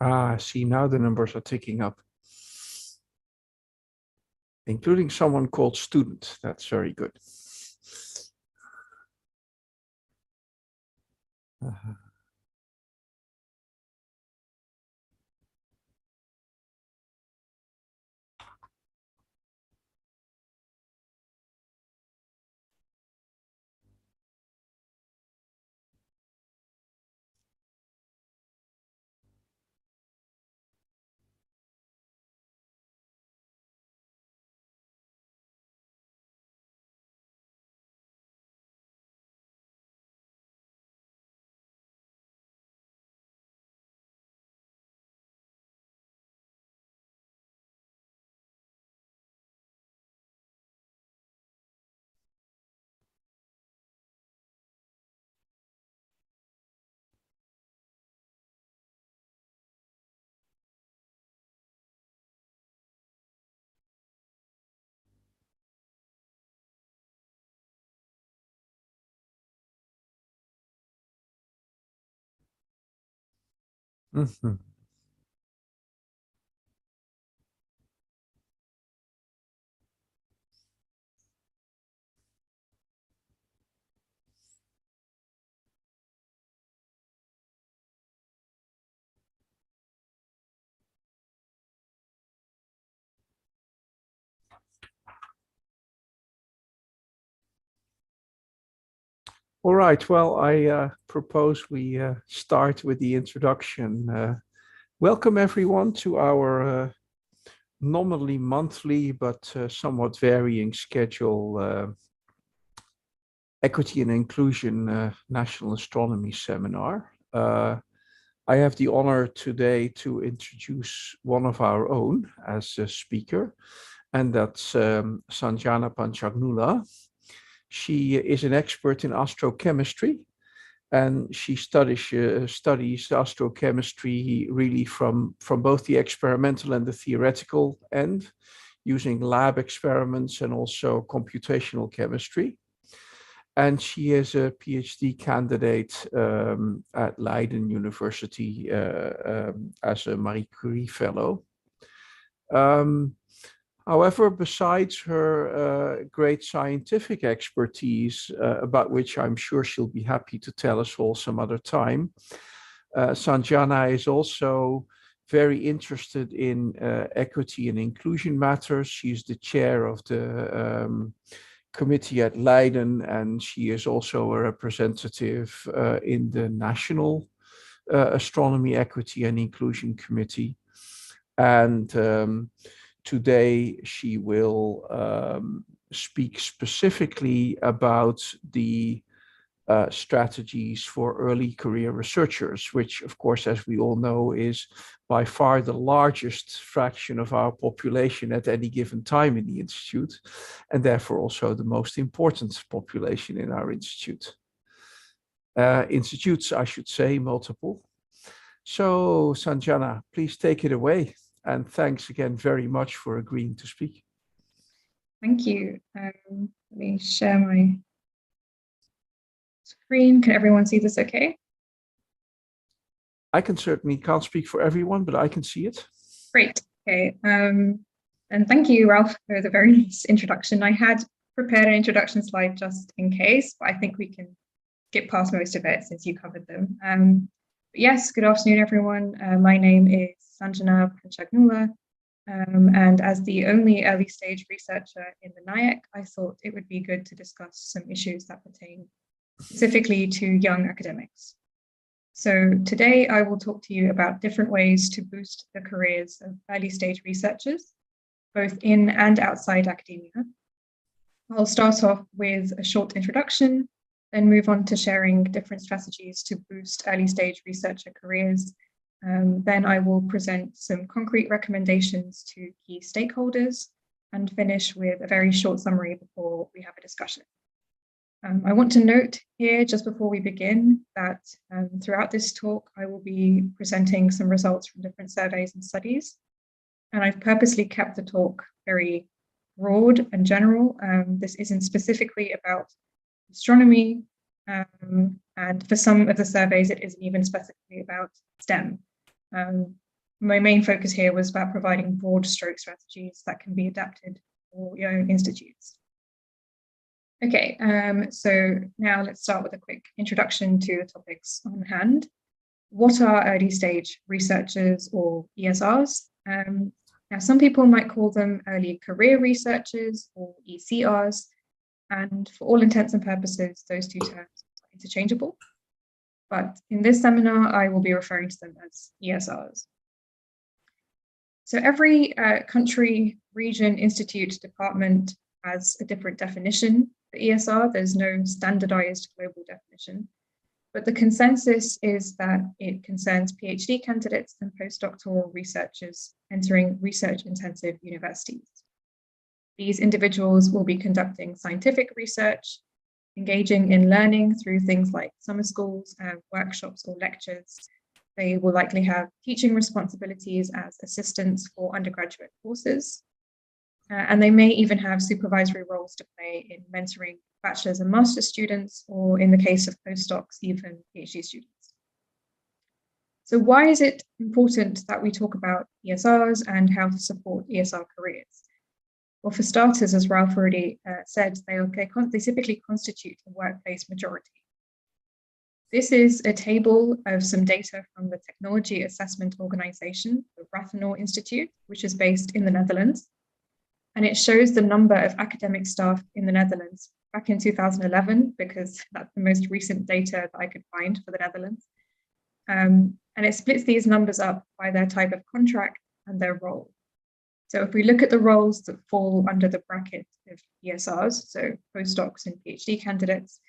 Ah, see, now the numbers are ticking up, including someone called student. That's very good. Mhm. All right, well, I propose we start with the introduction. Welcome everyone to our nominally monthly but somewhat varying schedule Equity and Inclusion National Astronomy Seminar. I have the honor today to introduce one of our own as a speaker, and that's Sanjana Panchagnula. She is an expert in astrochemistry, and she studies astrochemistry really from both the experimental and the theoretical end, using lab experiments and also computational chemistry. And she is a PhD candidate at Leiden University as a Marie Curie Fellow. However, besides her great scientific expertise, about which I'm sure she'll be happy to tell us all some other time, Sanjana is also very interested in equity and inclusion matters. She's the chair of the committee at Leiden, and she is also a representative in the National Astronomy Equity and Inclusion Committee. And today she will speak specifically about the strategies for early career researchers, which, of course, as we all know, is by far the largest fraction of our population at any given time in the Institute, and therefore also the most important population in our Institute. Institutes, I should say, multiple. So, Sanjana, please take it away. And thanks again very much for agreeing to speak. Thank you. Let me share my screen. Can everyone see this okay? I can't speak for everyone, but I can see it. Great. Okay. And thank you, Ralph, for the very nice introduction. I had prepared an introduction slide just in case, but I think we can skip past most of it since you covered them. Yes, good afternoon, everyone. My name is Sanjana Panchagnula, and as the only early stage researcher in the NAEIC, I thought it would be good to discuss some issues that pertain specifically to young academics. So today I will talk to you about different ways to boost the careers of early stage researchers, both in and outside academia. I'll start off with a short introduction, then move on to sharing different strategies to boost early stage researcher careers. Then I will present some concrete recommendations to key stakeholders and finish with a very short summary before we have a discussion. I want to note here, just before we begin, that throughout this talk, I will be presenting some results from different surveys and studies. And I've purposely kept the talk very broad and general. This isn't specifically about astronomy. And for some of the surveys, it isn't even specifically about STEM. my main focus here was about providing broad stroke strategies that can be adapted for your own institutes. Okay, so now let's start with a quick introduction to the topics on hand. What are early stage researchers, or ESRs? Now, some people might call them early career researchers or ECRs, and for all intents and purposes, those two terms are interchangeable. But in this seminar, I will be referring to them as ESRs. So every country, region, institute, department has a different definition for ESR. There's no standardized global definition, but the consensus is that it concerns PhD candidates and postdoctoral researchers entering research-intensive universities. These individuals will be conducting scientific research, engaging in learning through things like summer schools, workshops, or lectures. They will likely have teaching responsibilities as assistants for undergraduate courses. And they may even have supervisory roles to play in mentoring bachelor's and master's students, or in the case of postdocs, even PhD students. So why is it important that we talk about ESRs and how to support ESR careers? Well, for starters, as Ralph already said, they typically constitute a workplace majority. This is a table of some data from the Technology Assessment Organization, the Rathenau Institute, which is based in the Netherlands. And it shows the number of academic staff in the Netherlands back in 2011, because that's the most recent data that I could find for the Netherlands. And it splits these numbers up by their type of contract and their role. So if we look at the roles that fall under the bracket of ESRs, so postdocs and PhD candidates,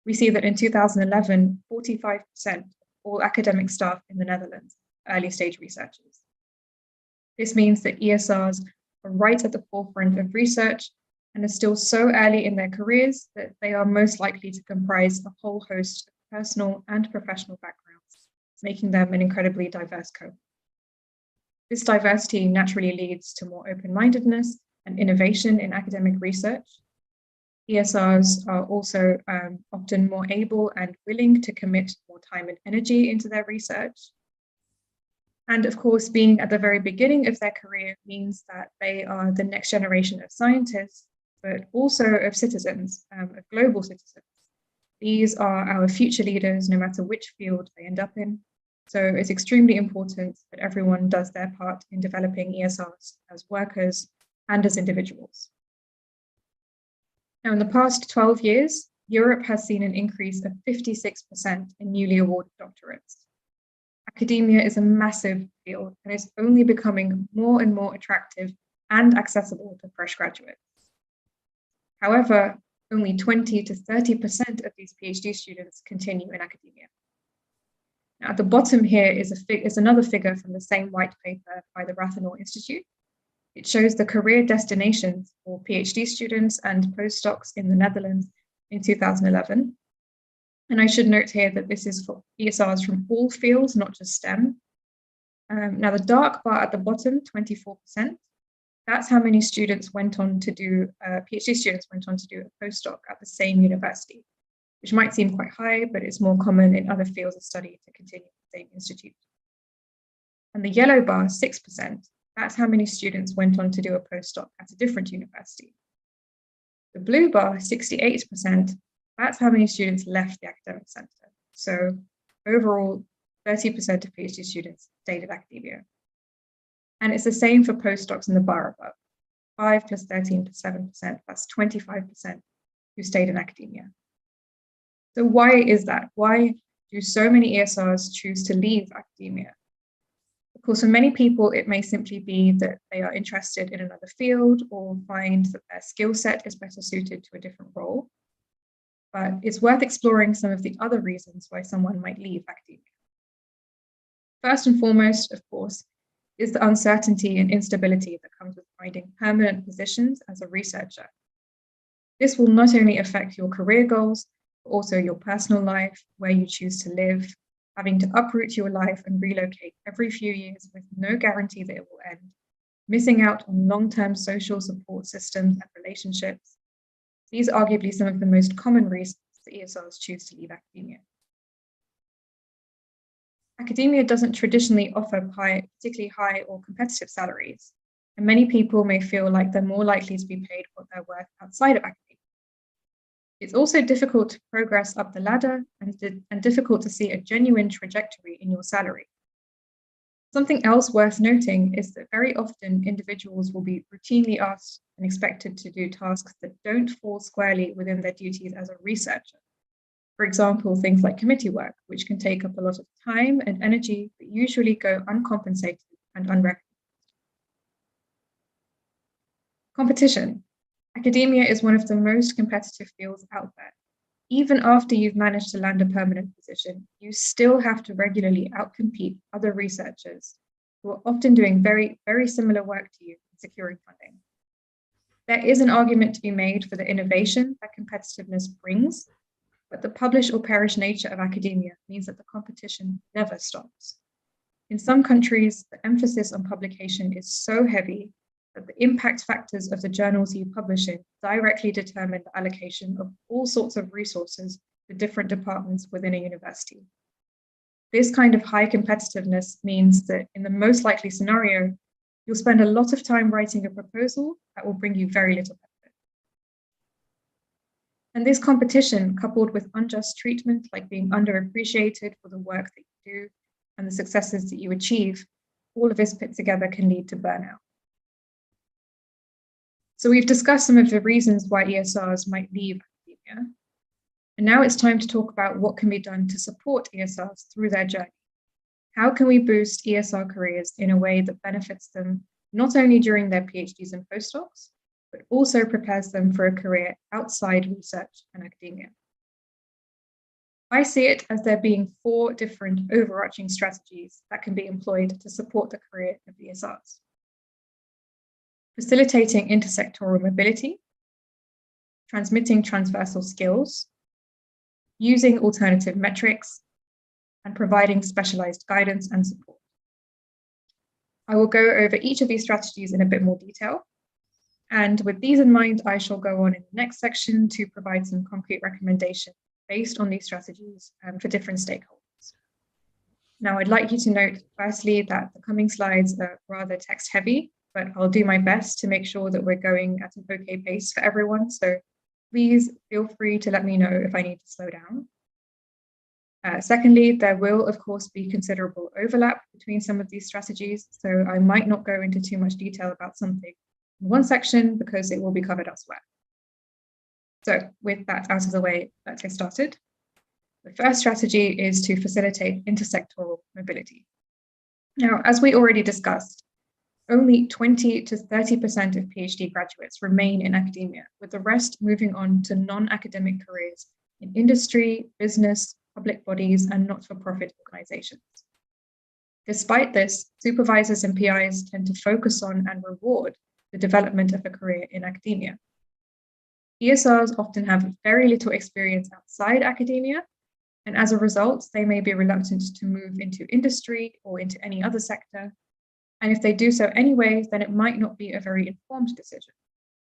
we see that in 2011, 45% of all academic staff in the Netherlands are early stage researchers. This means that ESRs are right at the forefront of research and are still so early in their careers that they are most likely to comprise a whole host of personal and professional backgrounds, making them an incredibly diverse cohort. This diversity naturally leads to more open-mindedness and innovation in academic research. ESRs are also often more able and willing to commit more time and energy into their research. And of course, being at the very beginning of their career means that they are the next generation of scientists, but also of citizens, of global citizens. These are our future leaders, no matter which field they end up in. So it's extremely important that everyone does their part in developing ESRs as workers and as individuals. Now, in the past 12 years, Europe has seen an increase of 56% in newly awarded doctorates. Academia is a massive field and is only becoming more and more attractive and accessible to fresh graduates. However, only 20 to 30% of these PhD students continue in academia. Now, at the bottom here is another figure from the same white paper by the Rathenau Institute. It shows the career destinations for PhD students and postdocs in the Netherlands in 2011. And I should note here that this is for ESRs from all fields, not just STEM. Now, the dark bar at the bottom, 24%, that's how many students went on to do, PhD students went on to do a postdoc at the same university, which might seem quite high, but it's more common in other fields of study to continue at the same institute. And the yellow bar, 6%, that's how many students went on to do a postdoc at a different university. The blue bar, 68%, that's how many students left the academic center. So overall, 30% of PhD students stayed in academia. And it's the same for postdocs in the bar above. 5 plus 13 plus 7%, that's 25% who stayed in academia. So why is that? Why do so many ESRs choose to leave academia? Of course, for many people, it may simply be that they are interested in another field or find that their skill set is better suited to a different role. But it's worth exploring some of the other reasons why someone might leave academia. First and foremost, of course, is the uncertainty and instability that comes with finding permanent positions as a researcher. This will not only affect your career goals, but also your personal life, where you choose to live, having to uproot your life and relocate every few years with no guarantee that it will end, missing out on long-term social support systems and relationships. These are arguably some of the most common reasons that ESRs choose to leave academia. academia doesn't traditionally offer particularly high or competitive salaries, and many people may feel like they're more likely to be paid what they're worth outside of academia. It's also difficult to progress up the ladder and difficult to see a genuine trajectory in your salary. Something else worth noting is that very often individuals will be routinely asked and expected to do tasks that don't fall squarely within their duties as a researcher. For example, things like committee work, which can take up a lot of time and energy, but usually go uncompensated and unrecognized. Competition. Academia is one of the most competitive fields out there. Even after you've managed to land a permanent position, you still have to regularly outcompete other researchers who are often doing very, very similar work to you in securing funding. There is an argument to be made for the innovation that competitiveness brings, but the publish or perish nature of academia means that the competition never stops. In some countries, the emphasis on publication is so heavy that the impact factors of the journals you publish in directly determine the allocation of all sorts of resources to different departments within a university. This kind of high competitiveness means that in the most likely scenario, you'll spend a lot of time writing a proposal that will bring you very little benefit. And this competition, coupled with unjust treatment, like being underappreciated for the work that you do and the successes that you achieve, all of this put together can lead to burnout. So we've discussed some of the reasons why ESRs might leave academia. And now it's time to talk about what can be done to support ESRs through their journey. How can we boost ESR careers in a way that benefits them not only during their PhDs and postdocs, but also prepares them for a career outside research and academia? I see it as there being 4 different overarching strategies that can be employed to support the career of ESRs. Facilitating intersectoral mobility, transmitting transversal skills, using alternative metrics, and providing specialized guidance and support. I will go over each of these strategies in a bit more detail. And with these in mind, I shall go on in the next section to provide some concrete recommendations based on these strategies for different stakeholders. Now, I'd like you to note, firstly, that the coming slides are rather text heavy, but I'll do my best to make sure that we're going at an okay pace for everyone. So please feel free to let me know if I need to slow down. Secondly, there will, of course, be considerable overlap between some of these strategies. So I might not go into too much detail about something in one section because it will be covered elsewhere. So with that out of the way, let's get started. The first strategy is to facilitate intersectoral mobility. Now, as we already discussed, only 20 to 30% of PhD graduates remain in academia, with the rest moving on to non-academic careers in industry, business, public bodies, and not-for-profit organizations. Despite this, supervisors and PIs tend to focus on and reward the development of a career in academia. ESRs often have very little experience outside academia, and as a result, they may be reluctant to move into industry or into any other sector. And if they do so anyway, then it might not be a very informed decision.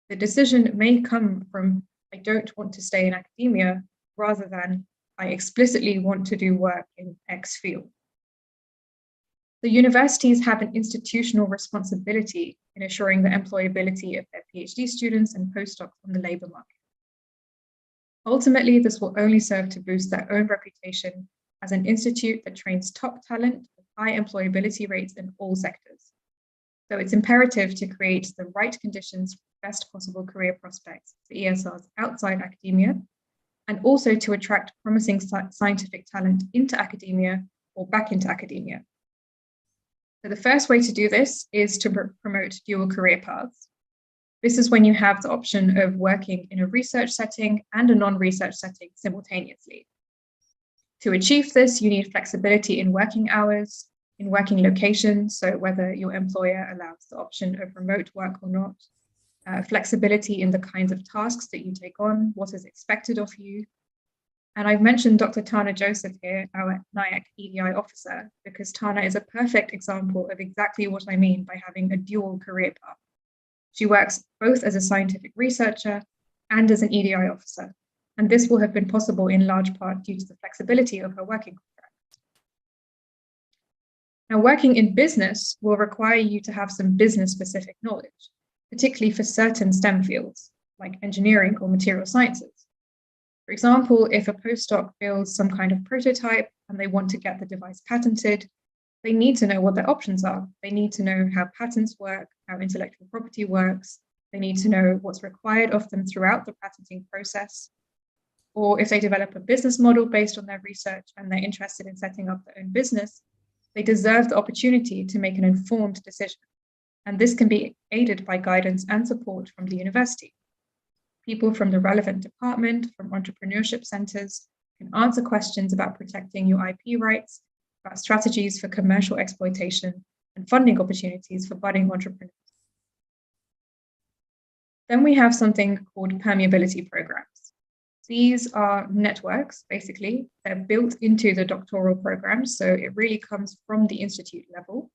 The decision may come from, I don't want to stay in academia, rather than, I explicitly want to do work in X field. The universities have an institutional responsibility in assuring the employability of their PhD students and postdocs on the labor market. Ultimately, this will only serve to boost their own reputation as an institute that trains top talent with high employability rates in all sectors. So it's imperative to create the right conditions for the best possible career prospects for ESRs outside academia, and also to attract promising scientific talent into academia or back into academia. So the first way to do this is to promote dual career paths. This is when you have the option of working in a research setting and a non-research setting simultaneously. To achieve this, you need flexibility in working hours, in working locations, so whether your employer allows the option of remote work or not, flexibility in the kinds of tasks that you take on, what is expected of you. And I've mentioned Dr. Tana Joseph here, our NAEIC EDI officer, because Tana is a perfect example of exactly what I mean by having a dual career path. She works both as a scientific researcher and as an EDI officer, and this will have been possible in large part due to the flexibility of her working contract. Now, working in business will require you to have some business-specific knowledge, particularly for certain STEM fields, like engineering or material sciences. For example, if a postdoc builds some kind of prototype and they want to get the device patented, they need to know what their options are. They need to know how patents work, how intellectual property works. They need to know what's required of them throughout the patenting process. Or if they develop a business model based on their research and they're interested in setting up their own business, they deserve the opportunity to make an informed decision. And this can be aided by guidance and support from the university. People from the relevant department, from entrepreneurship centers, can answer questions about protecting your IP rights, about strategies for commercial exploitation, and funding opportunities for budding entrepreneurs. Then we have something called permeability programs. These are networks, basically. They're built into the doctoral programs, so it really comes from the institute level.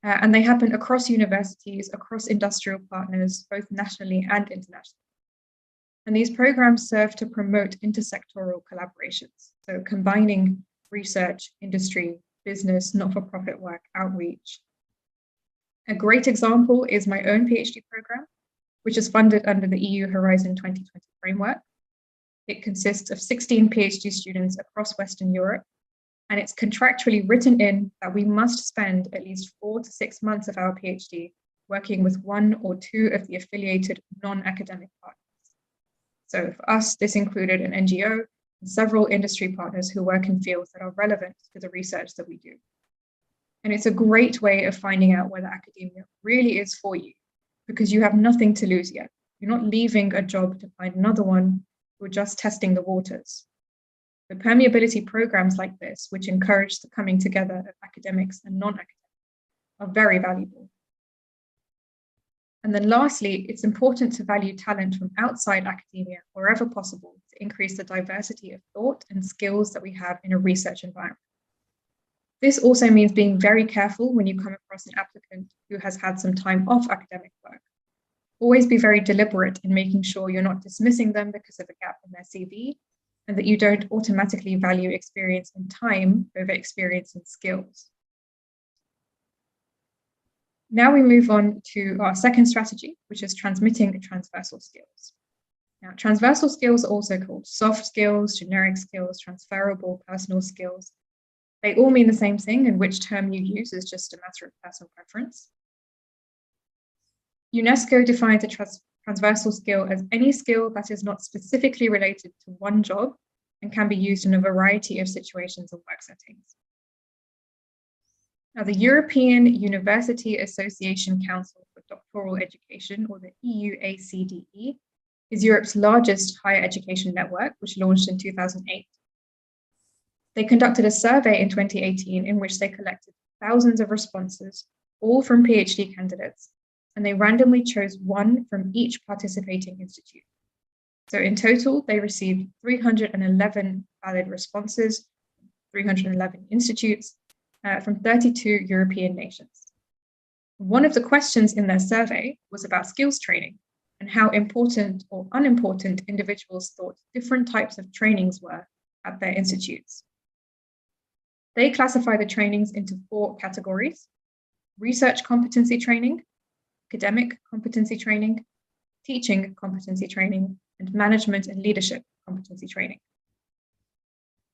And they happen across universities, across industrial partners, both nationally and internationally. And these programs serve to promote intersectoral collaborations, so combining research, industry, business, not-for-profit work, outreach. A great example is my own PhD program, which is funded under the EU Horizon 2020 framework. It consists of 16 PhD students across Western Europe, and it's contractually written in that we must spend at least 4 to 6 months of our PhD working with 1 or 2 of the affiliated non-academic partners. So for us, this included an NGO and several industry partners who work in fields that are relevant to the research that we do. And it's a great way of finding out whether academia really is for you, because you have nothing to lose yet. You're not leaving a job to find another one. You're just testing the waters. The permeability programs like this, which encourage the coming together of academics and non-academics, are very valuable. And then lastly, it's important to value talent from outside academia wherever possible to increase the diversity of thought and skills that we have in a research environment. This also means being very careful when you come across an applicant who has had some time off academic work. Always be very deliberate in making sure you're not dismissing them because of a gap in their CV, and that you don't automatically value experience in time over experience in skills. Now we move on to our second strategy, which is transmitting transversal skills. Now, transversal skills are also called soft skills, generic skills, transferable, personal skills. They all mean the same thing, and which term you use is just a matter of personal preference. UNESCO defines a transversal skill as any skill that is not specifically related to one job and can be used in a variety of situations and work settings. Now, the European University Association Council for Doctoral Education, or the EUACDE, is Europe's largest higher education network, which launched in 2008. They conducted a survey in 2018 in which they collected thousands of responses, all from PhD candidates, and they randomly chose 1 from each participating institute. So in total, they received 311 valid responses, 311 institutes, from 32 European nations. One of the questions in their survey was about skills training and how important or unimportant individuals thought different types of trainings were at their institutes. They classify the trainings into 4 categories: research competency training, academic competency training, teaching competency training, and management and leadership competency training.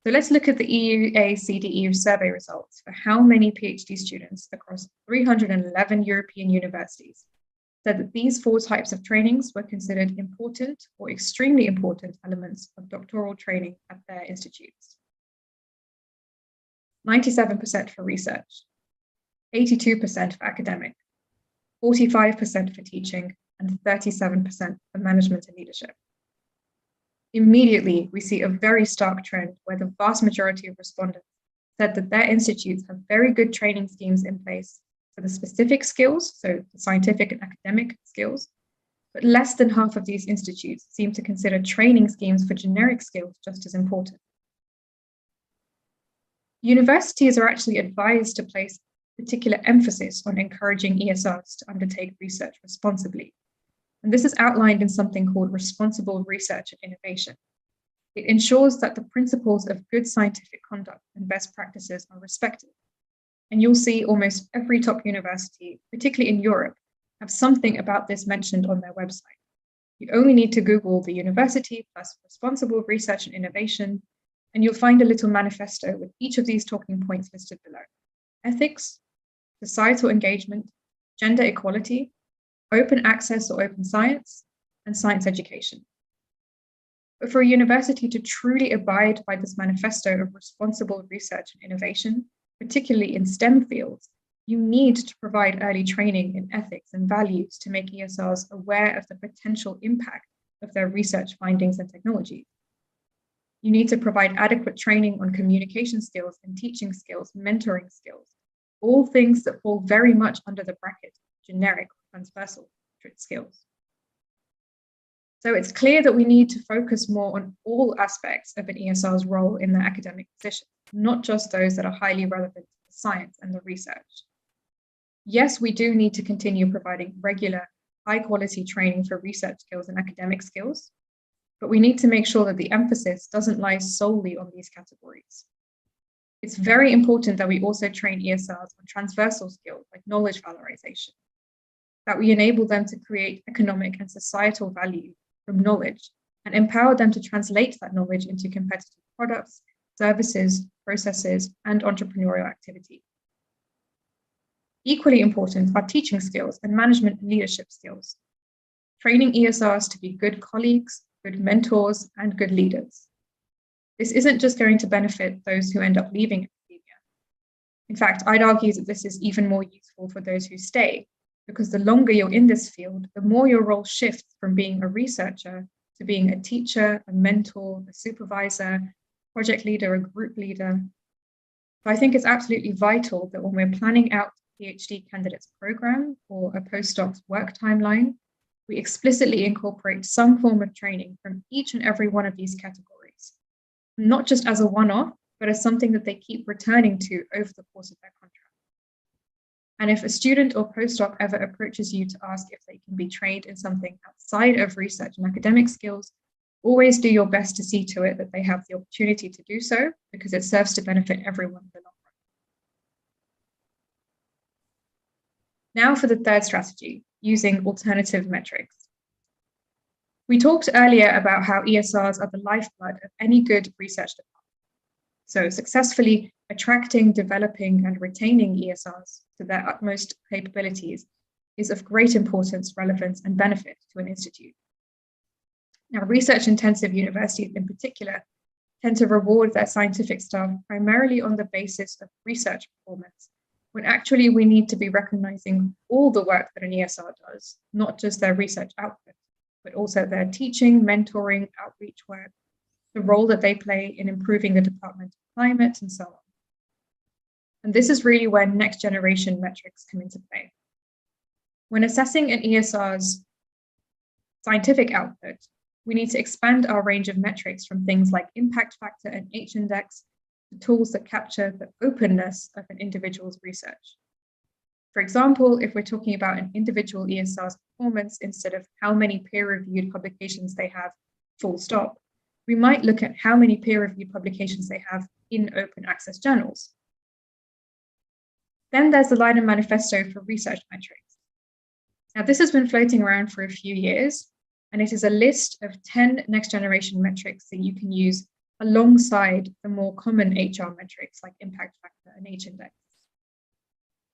So let's look at the EUACDE survey results for how many PhD students across 311 European universities said that these 4 types of trainings were considered important or extremely important elements of doctoral training at their institutes. 97% for research, 82% for academic, 45% for teaching, and 37% for management and leadership. Immediately, we see a very stark trend where the vast majority of respondents said that their institutes have very good training schemes in place for the specific skills, so the scientific and academic skills, but less than half of these institutes seem to consider training schemes for generic skills just as important. Universities are actually advised to place particular emphasis on encouraging ESRs to undertake research responsibly. And this is outlined in something called responsible research and innovation. It ensures that the principles of good scientific conduct and best practices are respected. And you'll see almost every top university, particularly in Europe, have something about this mentioned on their website. You only need to Google the university plus responsible research and innovation, and you'll find a little manifesto with each of these talking points listed below: ethics, societal engagement, gender equality, open access or open science, and science education. But for a university to truly abide by this manifesto of responsible research and innovation, particularly in STEM fields, you need to provide early training in ethics and values to make ESRs aware of the potential impact of their research findings and technologies. You need to provide adequate training on communication skills and teaching skills, mentoring skills, all things that fall very much under the bracket generic or transversal skills. So it's clear that we need to focus more on all aspects of an ESR's role in their academic position, not just those that are highly relevant to the science and the research. Yes, we do need to continue providing regular, high-quality training for research skills and academic skills, but we need to make sure that the emphasis doesn't lie solely on these categories. It's very important that we also train ESRs on transversal skills like knowledge valorization, that we enable them to create economic and societal value from knowledge and empower them to translate that knowledge into competitive products, services, processes, and entrepreneurial activity. Equally important are teaching skills and management and leadership skills, training ESRs to be good colleagues, good mentors, and good leaders. This isn't just going to benefit those who end up leaving academia. In fact, I'd argue that this is even more useful for those who stay, because the longer you're in this field, the more your role shifts from being a researcher to being a teacher, a mentor, a supervisor, project leader, a group leader. So I think it's absolutely vital that when we're planning out a PhD candidate's program or a postdoc's work timeline, we explicitly incorporate some form of training from each and every one of these categories, not just as a one-off, but as something that they keep returning to over the course of their contract. And if a student or postdoc ever approaches you to ask if they can be trained in something outside of research and academic skills, always do your best to see to it that they have the opportunity to do so, because it serves to benefit everyone in the long run. Now for the third strategy, using alternative metrics. We talked earlier about how ESRs are the lifeblood of any good research department. So successfully attracting, developing, and retaining ESRs to their utmost capabilities is of great importance, relevance, and benefit to an institute. Now, research-intensive universities in particular tend to reward their scientific staff primarily on the basis of research performance, when actually we need to be recognizing all the work that an ESR does, not just their research output, but also their teaching, mentoring, outreach work, the role that they play in improving the departmental climate, and so on. And this is really where next generation metrics come into play. When assessing an ESR's scientific output, we need to expand our range of metrics from things like impact factor and H-index to tools that capture the openness of an individual's research. For example, if we're talking about an individual ESR's performance instead of how many peer-reviewed publications they have, full stop, we might look at how many peer-reviewed publications they have in open access journals. Then there's the Leiden Manifesto for Research Metrics. Now, this has been floating around for a few years, and it is a list of 10 next-generation metrics that you can use alongside the more common HR metrics like impact factor and H-index.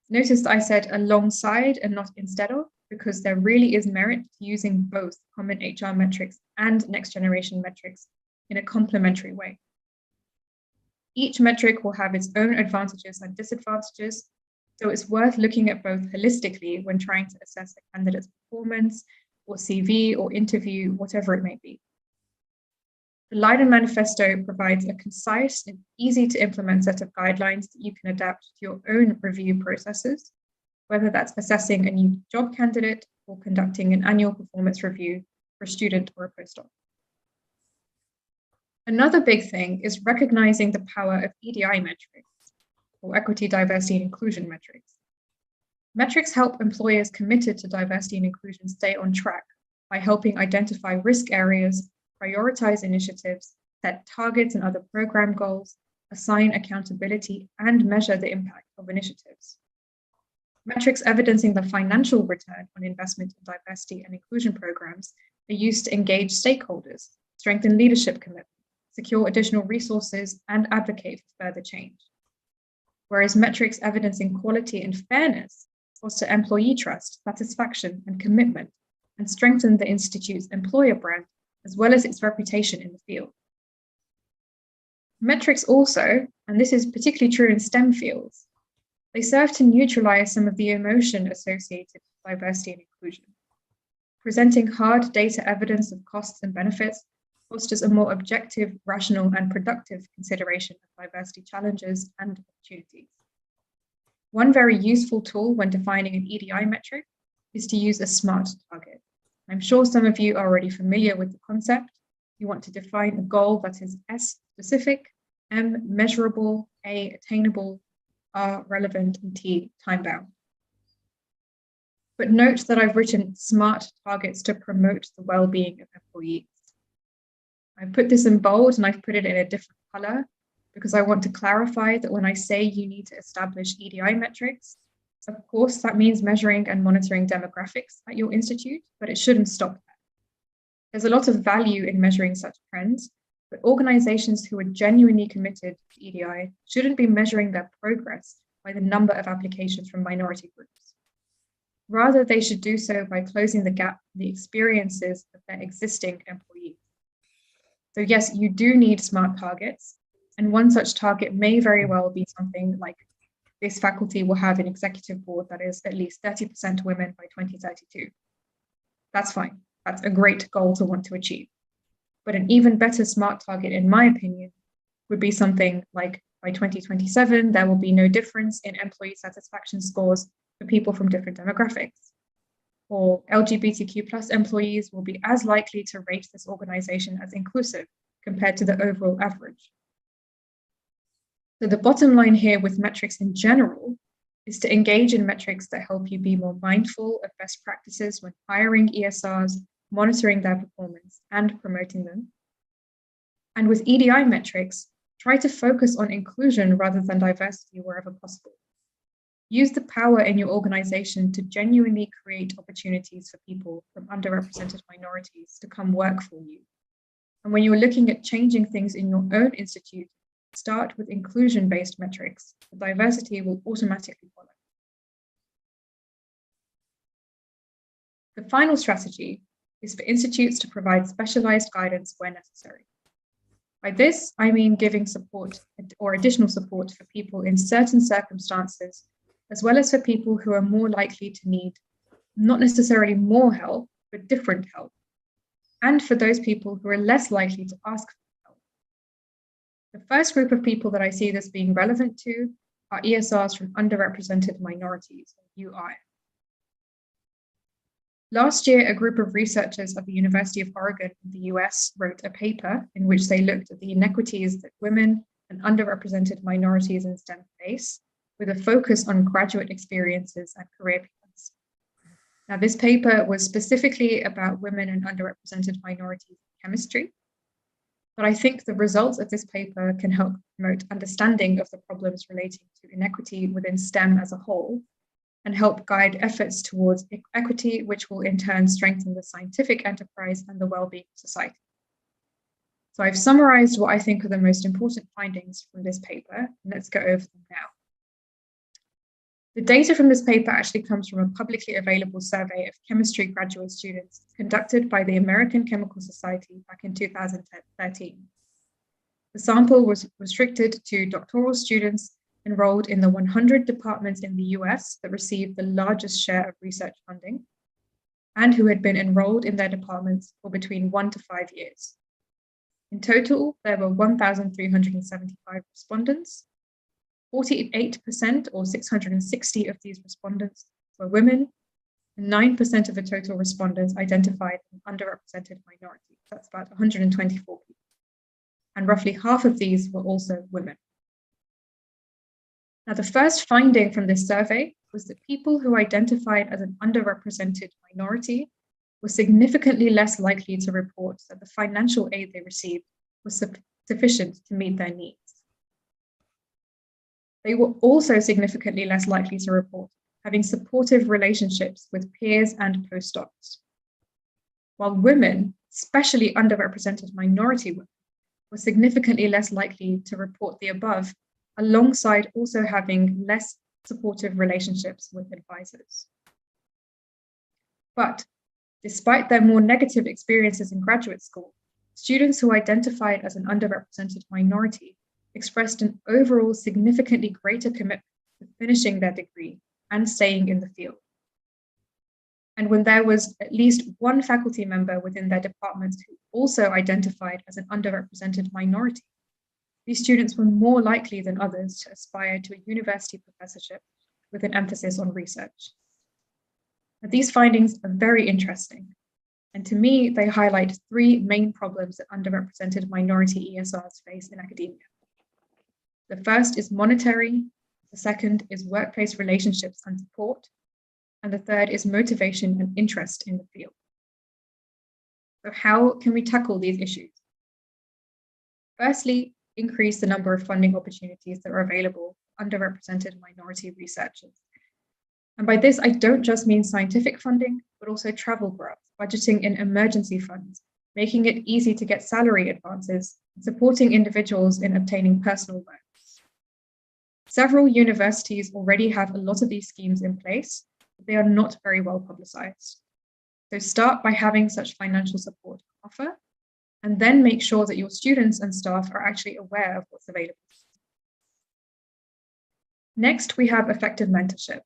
Notice that I said alongside and not instead of, because there really is merit to using both common HR metrics and next-generation metrics in a complementary way. Each metric will have its own advantages and disadvantages, so it's worth looking at both holistically when trying to assess a candidate's performance or CV or interview, whatever it may be. The Leiden Manifesto provides a concise and easy to implement set of guidelines that you can adapt to your own review processes, whether that's assessing a new job candidate or conducting an annual performance review for a student or a postdoc. Another big thing is recognizing the power of EDI metrics, or equity, diversity, and inclusion metrics. Metrics help employers committed to diversity and inclusion stay on track by helping identify risk areas, prioritize initiatives, set targets and other program goals, assign accountability, and measure the impact of initiatives. Metrics evidencing the financial return on investment in diversity and inclusion programs are used to engage stakeholders, strengthen leadership commitment, secure additional resources, and advocate for further change. Whereas metrics evidencing quality and fairness foster employee trust, satisfaction, and commitment, and strengthen the Institute's employer brand, as well as its reputation in the field. Metrics also, and this is particularly true in STEM fields, they serve to neutralize some of the emotion associated with diversity and inclusion. Presenting hard data evidence of costs and benefits fosters a more objective, rational, and productive consideration of diversity challenges and opportunities. One very useful tool when defining an EDI metric is to use a SMART target. I'm sure some of you are already familiar with the concept. You want to define a goal that is S, specific, M, measurable, A, attainable, R, relevant, and T, time-bound. But note that I've written SMART targets to promote the well-being of employees. I've put this in bold and I've put it in a different color because I want to clarify that when I say you need to establish EDI metrics, of course, that means measuring and monitoring demographics at your institute, but it shouldn't stop there. There's a lot of value in measuring such trends, but organizations who are genuinely committed to EDI shouldn't be measuring their progress by the number of applications from minority groups. Rather, they should do so by closing the gap in the experiences of their existing employees. So yes, you do need SMART targets, and one such target may very well be something like this faculty will have an executive board that is at least 30% women by 2032. That's fine. That's a great goal to want to achieve. But an even better SMART target, in my opinion, would be something like by 2027, there will be no difference in employee satisfaction scores for people from different demographics. Or LGBTQ plus employees will be as likely to rate this organization as inclusive compared to the overall average. So the bottom line here with metrics in general is to engage in metrics that help you be more mindful of best practices when hiring ESRs, monitoring their performance, and promoting them. And with EDI metrics, try to focus on inclusion rather than diversity wherever possible. Use the power in your organization to genuinely create opportunities for people from underrepresented minorities to come work for you. And when you're looking at changing things in your own institute, start with inclusion-based metrics. The diversity will automatically follow. The final strategy is for institutes to provide specialized guidance where necessary. By this, I mean giving support or additional support for people in certain circumstances, as well as for people who are more likely to need not necessarily more help, but different help, and for those people who are less likely to ask for help. The first group of people that I see this being relevant to are ESRs from underrepresented minorities, or UI. Last year, a group of researchers at the University of Oregon in the US wrote a paper in which they looked at the inequities that women and underrepresented minorities in STEM face, with a focus on graduate experiences and career plans. Now, this paper was specifically about women and underrepresented minorities in chemistry, but I think the results of this paper can help promote understanding of the problems relating to inequity within STEM as a whole, and help guide efforts towards equity, which will in turn strengthen the scientific enterprise and the well-being of society. So I've summarized what I think are the most important findings from this paper, and let's go over them now. The data from this paper actually comes from a publicly available survey of chemistry graduate students conducted by the American Chemical Society back in 2013. The sample was restricted to doctoral students enrolled in the 100 departments in the US that received the largest share of research funding, and who had been enrolled in their departments for between 1 to 5 years. In total, there were 1,375 respondents. 48% or 660 of these respondents were women, and 9% of the total respondents identified an underrepresented minority. That's about 124 people. And roughly half of these were also women. Now, the first finding from this survey was that people who identified as an underrepresented minority were significantly less likely to report that the financial aid they received was sufficient to meet their needs. They were also significantly less likely to report having supportive relationships with peers and postdocs. While women, especially underrepresented minority women, were significantly less likely to report the above, alongside also having less supportive relationships with advisors. But despite their more negative experiences in graduate school, students who identified as an underrepresented minority expressed an overall significantly greater commitment to finishing their degree and staying in the field. And when there was at least one faculty member within their departments who also identified as an underrepresented minority, these students were more likely than others to aspire to a university professorship with an emphasis on research. Now, these findings are very interesting, and to me, they highlight three main problems that underrepresented minority ESRs face in academia. The first is monetary, the second is workplace relationships and support, and the third is motivation and interest in the field. So how can we tackle these issues? Firstly, increase the number of funding opportunities that are available for underrepresented minority researchers. And by this, I don't just mean scientific funding, but also travel grants, budgeting in emergency funds, making it easy to get salary advances, and supporting individuals in obtaining personal loans. Several universities already have a lot of these schemes in place, but they are not very well publicized. So start by having such financial support offer, and then make sure that your students and staff are actually aware of what's available. Next, we have effective mentorship.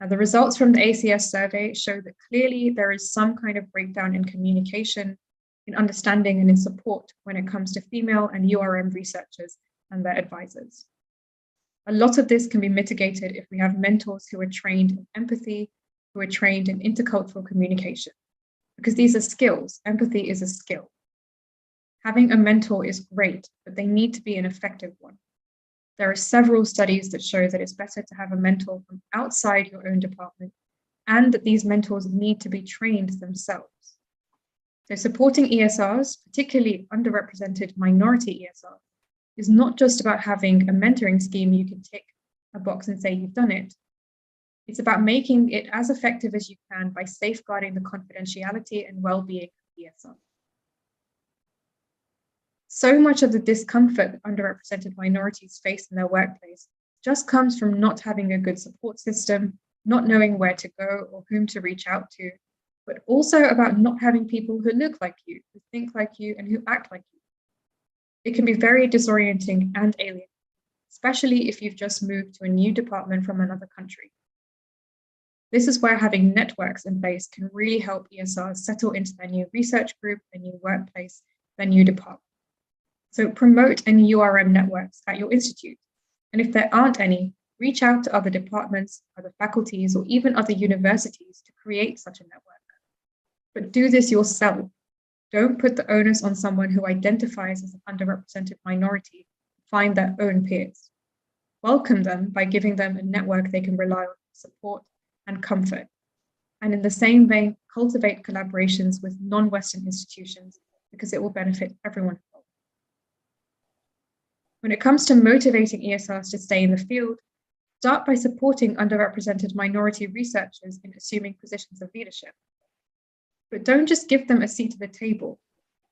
Now, the results from the ACS survey show that clearly there is some kind of breakdown in communication, in understanding, and in support when it comes to female and URM researchers and their advisors. A lot of this can be mitigated if we have mentors who are trained in empathy, who are trained in intercultural communication, because these are skills. Empathy is a skill. Having a mentor is great, but they need to be an effective one. There are several studies that show that it's better to have a mentor from outside your own department, and that these mentors need to be trained themselves. So supporting ESRs, particularly underrepresented minority ESRs, is not just about having a mentoring scheme you can tick a box and say you've done it. It's about making it as effective as you can by safeguarding the confidentiality and well-being of ESR. So much of the discomfort that underrepresented minorities face in their workplace just comes from not having a good support system, not knowing where to go or whom to reach out to, but also about not having people who look like you, who think like you, and who act like you. It can be very disorienting and alien, especially if you've just moved to a new department from another country. This is where having networks in place can really help ESRs settle into their new research group, their new workplace, their new department. So promote any URM networks at your institute. And if there aren't any, reach out to other departments, other faculties, or even other universities to create such a network. But do this yourself. Don't put the onus on someone who identifies as an underrepresented minority to find their own peers. Welcome them by giving them a network they can rely on for support and comfort. And in the same vein, cultivate collaborations with non-Western institutions because it will benefit everyone involved. When it comes to motivating ESRs to stay in the field, start by supporting underrepresented minority researchers in assuming positions of leadership. But don't just give them a seat at the table.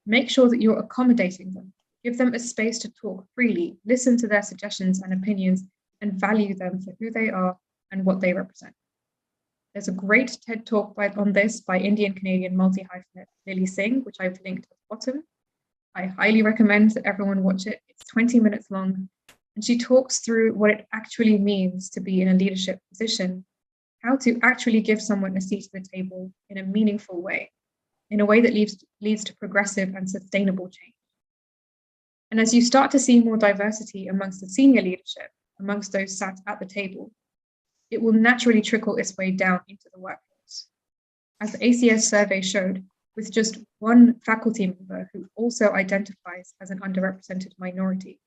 Make sure that you're accommodating them. Give them a space to talk freely, listen to their suggestions and opinions, and value them for who they are and what they represent. There's a great TED talk on this by Indian-Canadian multi-hyphenate Lily Singh, which I've linked at the bottom. I highly recommend that everyone watch it. It's 20 minutes long, and she talks through what it actually means to be in a leadership position, how to actually give someone a seat at the table in a meaningful way, in a way that leads to progressive and sustainable change. And as you start to see more diversity amongst the senior leadership, amongst those sat at the table, it will naturally trickle its way down into the workforce. As the ACS survey showed, with just one faculty member who also identifies as an underrepresented minority,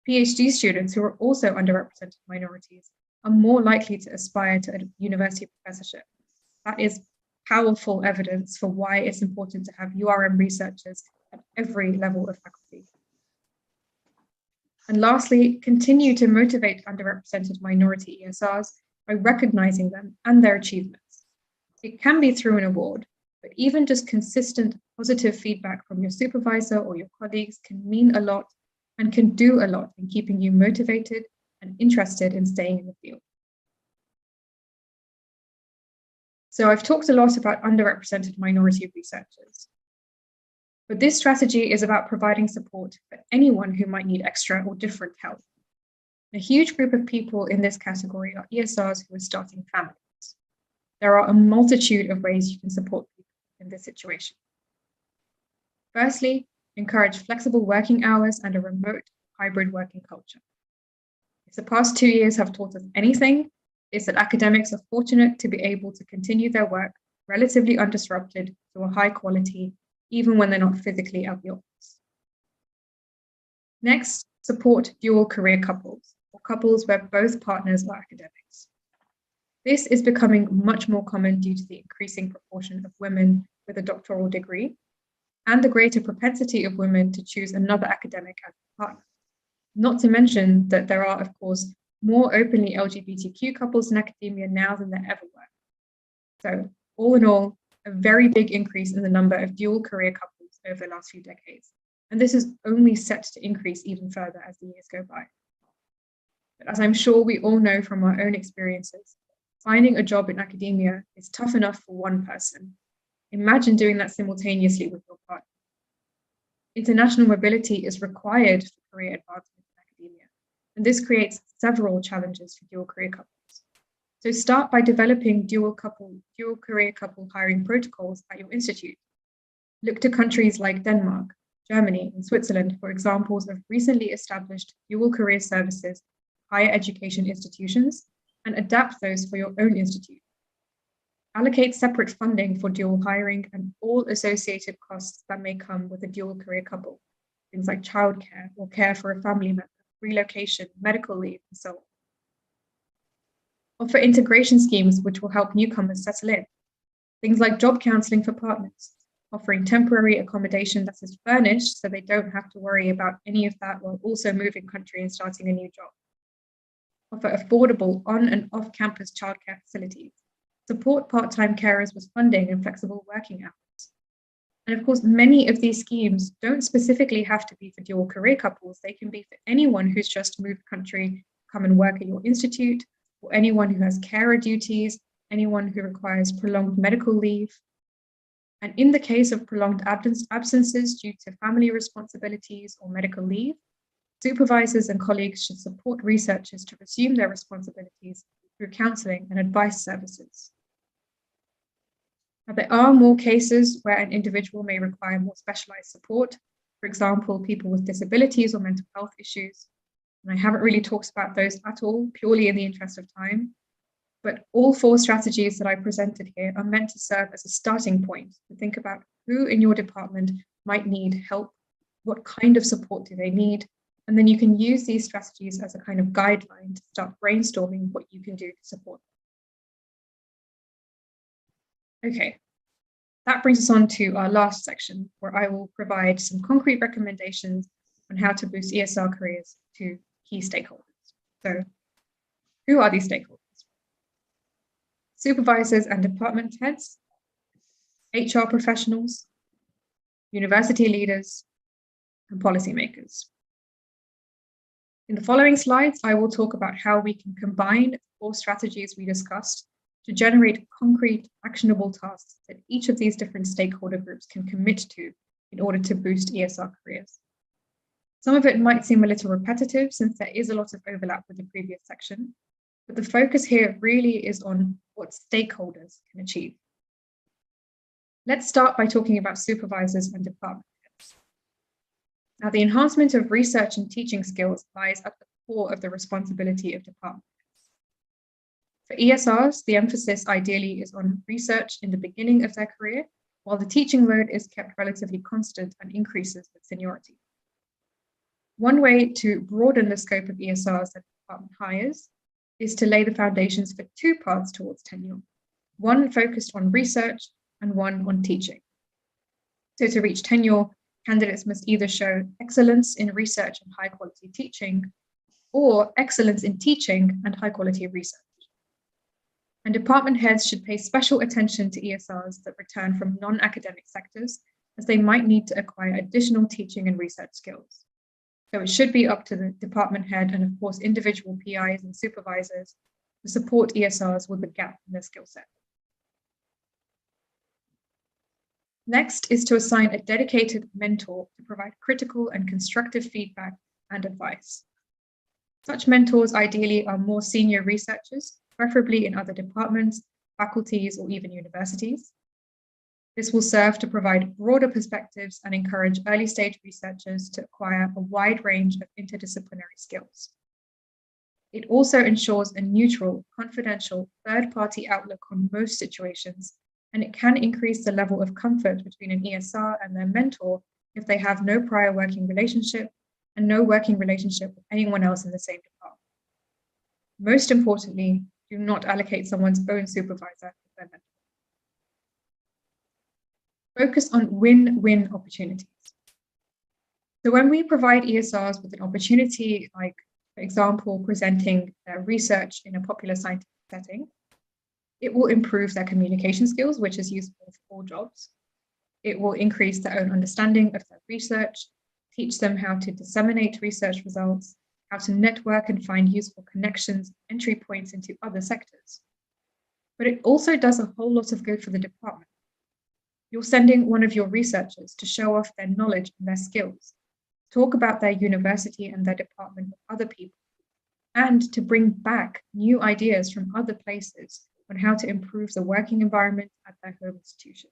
PhD students who are also underrepresented minorities are more likely to aspire to a university professorship. That is powerful evidence for why it's important to have URM researchers at every level of faculty. And lastly, continue to motivate underrepresented minority ESRs by recognizing them and their achievements. It can be through an award, but even just consistent positive feedback from your supervisor or your colleagues can mean a lot and can do a lot in keeping you motivated and interested in staying in the field. So I've talked a lot about underrepresented minority researchers, but this strategy is about providing support for anyone who might need extra or different help. A huge group of people in this category are ESRs who are starting families. There are a multitude of ways you can support people in this situation. Firstly, encourage flexible working hours and a remote hybrid working culture. If the past 2 years have taught us anything, it's that academics are fortunate to be able to continue their work relatively undisrupted to a high quality, even when they're not physically at the office. Next, support dual career couples, or couples where both partners are academics. This is becoming much more common due to the increasing proportion of women with a doctoral degree and the greater propensity of women to choose another academic as a partner. Not to mention that there are, of course, more openly LGBTQ couples in academia now than there ever were. So, all in all, a very big increase in the number of dual career couples over the last few decades. And this is only set to increase even further as the years go by. But as I'm sure we all know from our own experiences, finding a job in academia is tough enough for one person. Imagine doing that simultaneously with your partner. International mobility is required for career advancement in academia, and this creates several challenges for dual career couples. So start by developing dual career couple hiring protocols at your institute. Look to countries like Denmark, Germany, and Switzerland for examples of recently established dual career services, higher education institutions, and adapt those for your own institute. Allocate separate funding for dual hiring and all associated costs that may come with a dual career couple, things like childcare or care for a family member, relocation, medical leave, and so on. Offer integration schemes which will help newcomers settle in, things like job counselling for partners, offering temporary accommodation that is furnished so they don't have to worry about any of that while also moving country and starting a new job. Offer affordable on and off-campus childcare facilities. Support part-time carers with funding and flexible working hours. And of course, many of these schemes don't specifically have to be for dual career couples. They can be for anyone who's just moved country, come and work at your institute, or anyone who has carer duties, anyone who requires prolonged medical leave. And in the case of prolonged absences due to family responsibilities or medical leave, supervisors and colleagues should support researchers to resume their responsibilities through counselling and advice services. Now, there are more cases where an individual may require more specialised support, for example, people with disabilities or mental health issues. And I haven't really talked about those at all, purely in the interest of time. But all 4 strategies that I presented here are meant to serve as a starting point to think about who in your department might need help, what kind of support do they need, and then you can use these strategies as a kind of guideline to start brainstorming what you can do to support them. Okay, that brings us on to our last section, where I will provide some concrete recommendations on how to boost ESR careers to key stakeholders. So, who are these stakeholders? Supervisors and department heads, HR professionals, university leaders, and policymakers. In the following slides, I will talk about how we can combine the 4 strategies we discussed to generate concrete, actionable tasks that each of these different stakeholder groups can commit to in order to boost ESR careers. Some of it might seem a little repetitive since there is a lot of overlap with the previous section, but the focus here really is on what stakeholders can achieve. Let's start by talking about supervisors and department heads. Now, the enhancement of research and teaching skills lies at the core of the responsibility of department heads. For ESRs, the emphasis ideally is on research in the beginning of their career, while the teaching load is kept relatively constant and increases with seniority. One way to broaden the scope of ESRs that the department hires is to lay the foundations for 2 paths towards tenure, one focused on research and one on teaching. So to reach tenure, Candidates must either show excellence in research and high quality teaching, or excellence in teaching and high quality research. And department heads should pay special attention to ESRs that return from non-academic sectors, as they might need to acquire additional teaching and research skills. So it should be up to the department head and, of course, individual PIs and supervisors to support ESRs with the gap in their skill set. Next is to assign a dedicated mentor to provide critical and constructive feedback and advice. Such mentors ideally are more senior researchers, preferably in other departments, faculties, or even universities. This will serve to provide broader perspectives and encourage early stage researchers to acquire a wide range of interdisciplinary skills. It also ensures a neutral, confidential, third-party outlook on most situations, and it can increase the level of comfort between an ESR and their mentor if they have no prior working relationship and no working relationship with anyone else in the same department. Most importantly, do not allocate someone's own supervisor as their mentor. Focus on win-win opportunities. So when we provide ESRs with an opportunity, like, for example, presenting their research in a popular scientific setting, it will improve their communication skills, which is useful for all jobs. It will increase their own understanding of their research, teach them how to disseminate research results, how to network and find useful connections, entry points into other sectors. But it also does a whole lot of good for the department. You're sending one of your researchers to show off their knowledge and their skills, talk about their university and their department with other people, and to bring back new ideas from other places on how to improve the working environment at their home institution.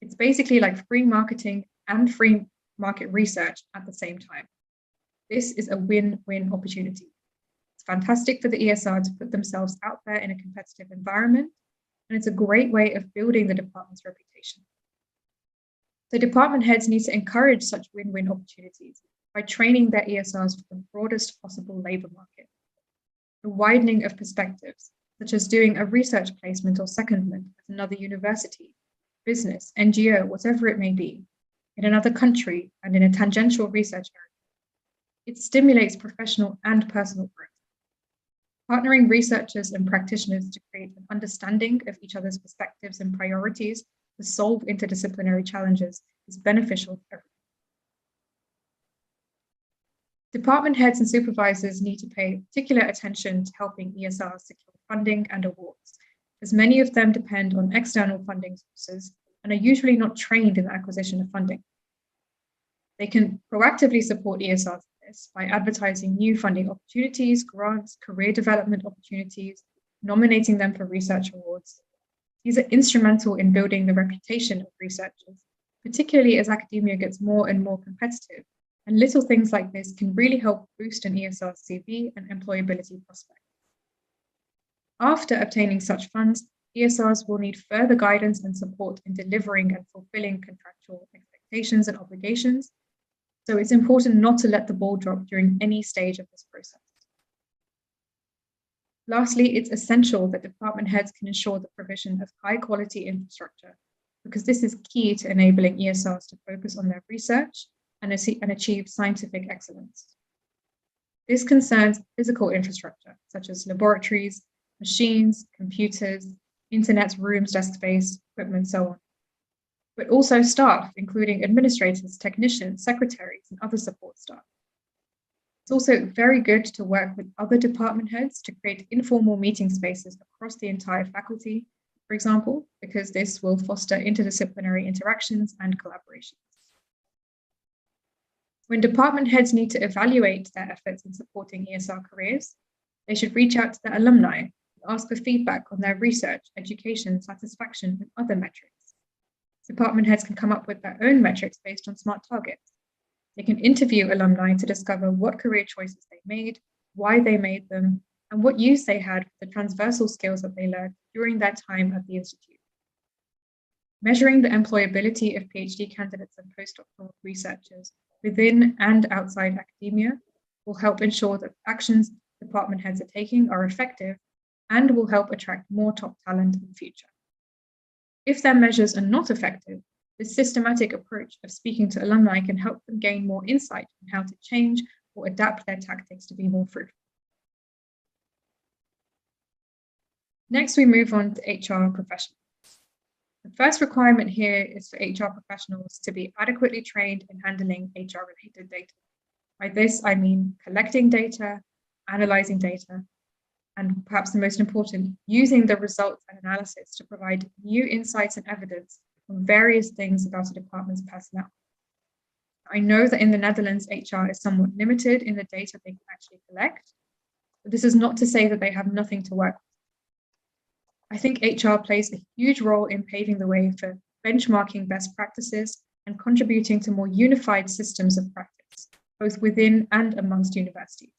It's basically like free marketing and free market research at the same time. This is a win-win opportunity. It's fantastic for the ESR to put themselves out there in a competitive environment, and it's a great way of building the department's reputation. The department heads need to encourage such win-win opportunities by training their ESRs for the broadest possible labor market. The widening of perspectives, such as doing a research placement or secondment at another university, business, NGO, whatever it may be, in another country and in a tangential research area. It stimulates professional and personal growth. Partnering researchers and practitioners to create an understanding of each other's perspectives and priorities to solve interdisciplinary challenges is beneficial for everyone. Department heads and supervisors need to pay particular attention to helping ESRs secure funding and awards, as many of them depend on external funding sources and are usually not trained in the acquisition of funding. They can proactively support ESRs by advertising new funding opportunities, grants, career development opportunities, nominating them for research awards. These are instrumental in building the reputation of researchers, particularly as academia gets more and more competitive, and little things like this can really help boost an ESR's CV and employability prospects. After obtaining such funds, ESRs will need further guidance and support in delivering and fulfilling contractual expectations and obligations. So it's important not to let the ball drop during any stage of this process. Lastly, it's essential that department heads can ensure the provision of high quality infrastructure, because this is key to enabling ESRs to focus on their research and achieve scientific excellence. This concerns physical infrastructure, such as laboratories, machines, computers, internet rooms, desk space, equipment, so on. But also staff, including administrators, technicians, secretaries, and other support staff. It's also very good to work with other department heads to create informal meeting spaces across the entire faculty, for example, because this will foster interdisciplinary interactions and collaborations. When department heads need to evaluate their efforts in supporting ESR careers, they should reach out to their alumni and ask for feedback on their research, education, satisfaction, and other metrics. Department heads can come up with their own metrics based on SMART targets. They can interview alumni to discover what career choices they made, why they made them, and what use they had for the transversal skills that they learned during their time at the institute. Measuring the employability of PhD candidates and postdoctoral researchers within and outside academia will help ensure that actions department heads are taking are effective and will help attract more top talent in the future. If their measures are not effective, This systematic approach of speaking to alumni can help them gain more insight on how to change or adapt their tactics to be more fruitful. Next, we move on to HR professionals. The first requirement here is for HR professionals to be adequately trained in handling HR-related data. By this, I mean collecting data, analyzing data, and perhaps the most important, using the results and analysis to provide new insights and evidence on various things about a department's personnel. I know that in the Netherlands, HR is somewhat limited in the data they can actually collect, but this is not to say that they have nothing to work with. I think HR plays a huge role in paving the way for benchmarking best practices and contributing to more unified systems of practice, both within and amongst universities.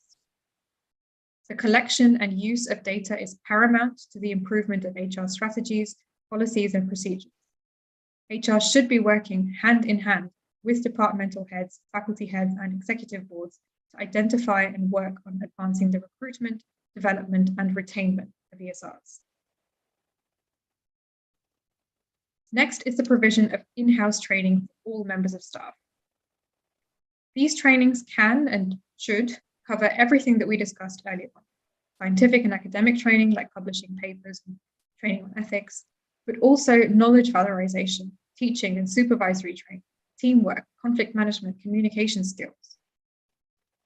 The collection and use of data is paramount to the improvement of HR strategies, policies, and procedures. HR should be working hand in hand with departmental heads, faculty heads, and executive boards to identify and work on advancing the recruitment, development, and retainment of ESRs. Next is the provision of in-house training for all members of staff. These trainings can and should cover everything that we discussed earlier on. Scientific and academic training like publishing papers and training on ethics, but also knowledge valorization, teaching and supervisory training, teamwork, conflict management, communication skills.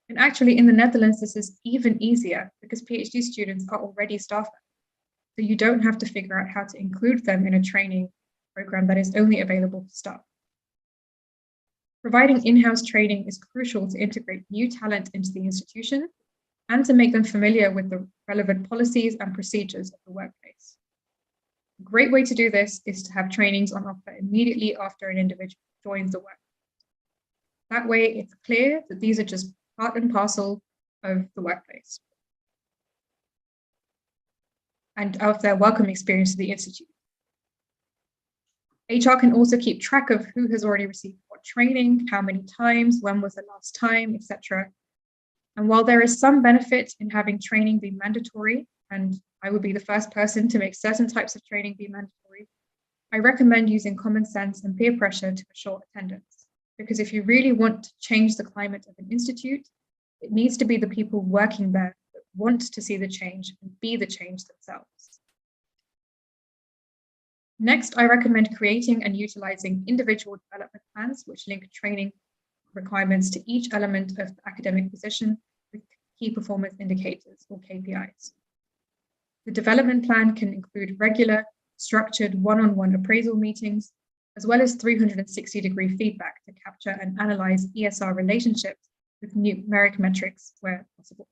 And actually in the Netherlands, this is even easier because PhD students are already staff members. So you don't have to figure out how to include them in a training program that is only available to staff. Providing in-house training is crucial to integrate new talent into the institution and to make them familiar with the relevant policies and procedures of the workplace. A great way to do this is to have trainings on offer immediately after an individual joins the workplace. That way, it's clear that these are just part and parcel of the workplace and of their welcome experience to the institute. HR can also keep track of who has already received what training, how many times, when was the last time, etc. And while there is some benefit in having training be mandatory, and I would be the first person to make certain types of training be mandatory, I recommend using common sense and peer pressure to assure attendance. Because if you really want to change the climate of an institute, it needs to be the people working there that want to see the change and be the change themselves. Next, I recommend creating and utilizing individual development plans which link training requirements to each element of the academic position with key performance indicators or KPIs. The development plan can include regular, structured one-on-one appraisal meetings, as well as 360-degree feedback to capture and analyze ESR relationships with numeric metrics where possible.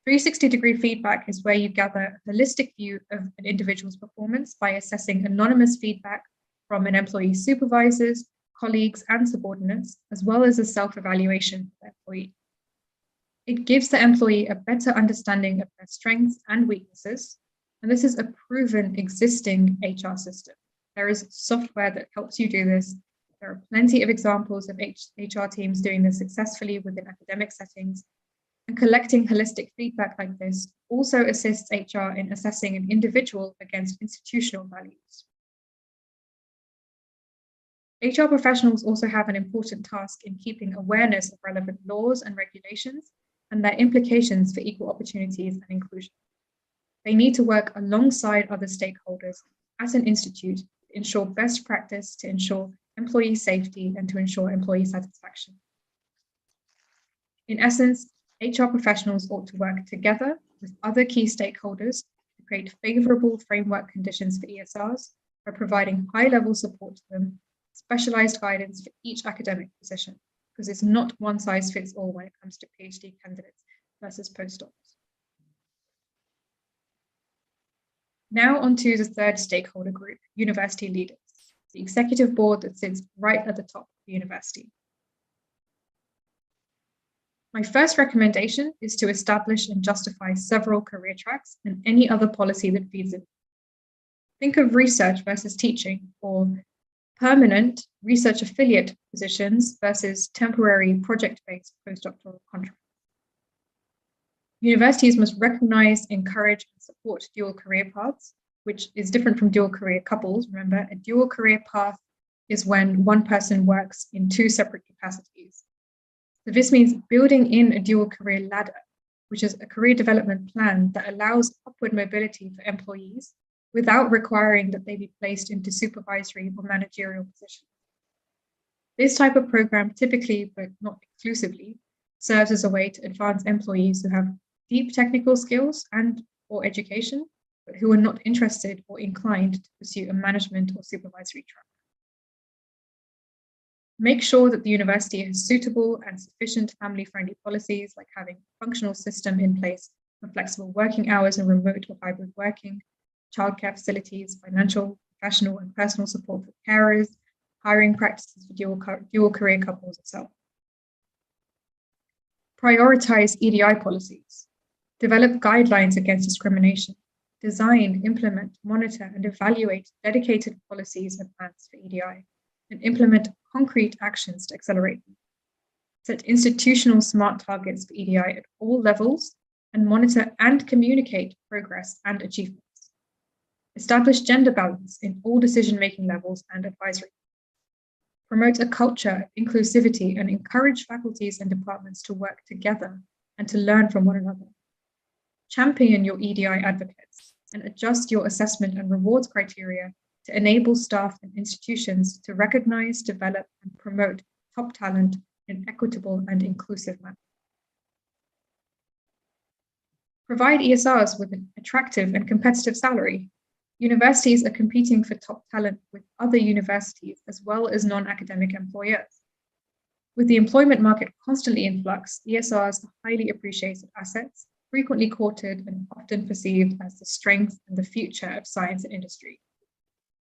360-degree feedback is where you gather a holistic view of an individual's performance by assessing anonymous feedback from an employee's supervisors, colleagues, and subordinates, as well as a self-evaluation of the employee. It gives the employee a better understanding of their strengths and weaknesses, and this is a proven existing HR system. There is software that helps you do this. There are plenty of examples of HR teams doing this successfully within academic settings. And collecting holistic feedback like this also assists HR in assessing an individual against institutional values. HR professionals also have an important task in keeping awareness of relevant laws and regulations and their implications for equal opportunities and inclusion. They need to work alongside other stakeholders at an institute to ensure best practice, to ensure employee safety, and to ensure employee satisfaction. In essence, HR professionals ought to work together with other key stakeholders to create favorable framework conditions for ESRs by providing high-level support to them, specialized guidance for each academic position, because it's not one size fits all when it comes to PhD candidates versus postdocs. Now onto the third stakeholder group, university leaders, the executive board that sits right at the top of the university. My first recommendation is to establish and justify several career tracks and any other policy that feeds in. Think of research versus teaching, or permanent research affiliate positions versus temporary project-based postdoctoral contracts. Universities must recognize, encourage, and support dual career paths which is different from dual career couples. Remember, a dual career path is when one person works in two separate capacities. So this means building in a dual career ladder, which is a career development plan that allows upward mobility for employees without requiring that they be placed into supervisory or managerial positions. This type of program typically, but not exclusively, serves as a way to advance employees who have deep technical skills and or education, but who are not interested or inclined to pursue a management or supervisory track. Make sure that the university has suitable and sufficient family-friendly policies, like having a functional system in place for flexible working hours and remote or hybrid working, childcare facilities, financial, professional, and personal support for carers, hiring practices for dual career couples, etc. Prioritize EDI policies. Develop guidelines against discrimination. Design, implement, monitor, and evaluate dedicated policies and plans for EDI, and implement concrete actions to accelerate them. Set institutional SMART targets for EDI at all levels, and monitor and communicate progress and achievements. Establish gender balance in all decision-making levels and advisory. Promote a culture of inclusivity and encourage faculties and departments to work together and to learn from one another. Champion your EDI advocates and adjust your assessment and rewards criteria to enable staff and institutions to recognize, develop, and promote top talent in an equitable and inclusive manner. Provide ESRs with an attractive and competitive salary. Universities are competing for top talent with other universities as well as non-academic employers. With the employment market constantly in flux, ESRs are highly appreciated assets, frequently courted and often perceived as the strength and the future of science and industry.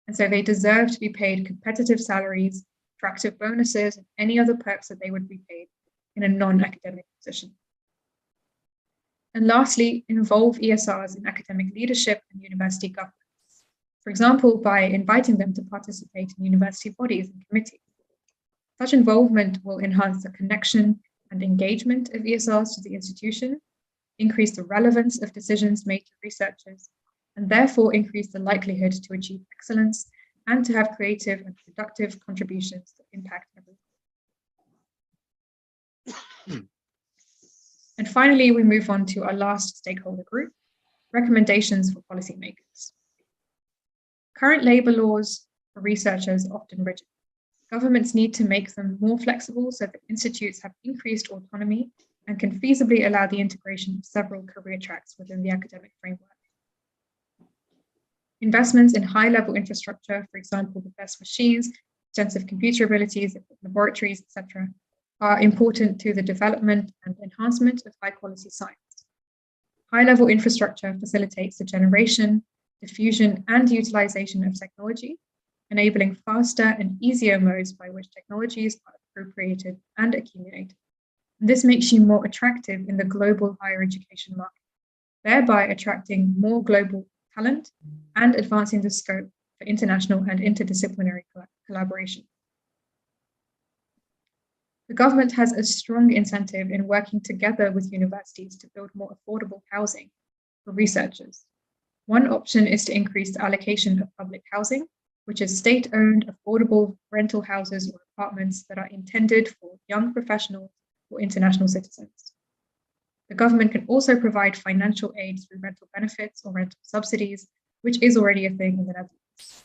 And so they deserve to be paid competitive salaries, attractive bonuses, and any other perks that they would be paid in a non-academic position. And lastly, involve ESRs in academic leadership and university governance. For example, by inviting them to participate in university bodies and committees. Such involvement will enhance the connection and engagement of ESRs to the institution, increase the relevance of decisions made to researchers, and therefore increase the likelihood to achieve excellence and to have creative and productive contributions that impact everyone. And finally, we move on to our last stakeholder group, recommendations for policymakers. Current labour laws for researchers are often rigid. Governments need to make them more flexible so that institutes have increased autonomy and can feasibly allow the integration of several career tracks within the academic framework. Investments in high-level infrastructure, for example, the best machines, extensive computer abilities, laboratories, etc., are important to the development and enhancement of high-quality science. High-level infrastructure facilitates the generation, diffusion, and utilization of technology, enabling faster and easier modes by which technologies are appropriated and accumulated. And this makes you more attractive in the global higher education market, thereby attracting more global talent and advancing the scope for international and interdisciplinary collaboration. The government has a strong incentive in working together with universities to build more affordable housing for researchers. One option is to increase the allocation of public housing, which is state-owned, affordable rental houses or apartments that are intended for young professionals or international citizens. The government can also provide financial aid through rental benefits or rental subsidies, which is already a thing in the Netherlands.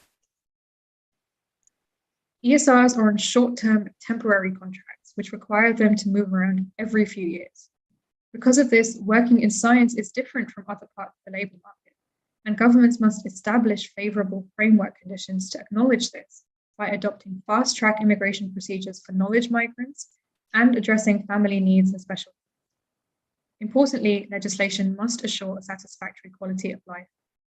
ESRs are on short-term temporary contracts, which require them to move around every few years. Because of this, working in science is different from other parts of the labour market, and governments must establish favourable framework conditions to acknowledge this by adopting fast-track immigration procedures for knowledge migrants and addressing family needs and special needs. Importantly, legislation must assure a satisfactory quality of life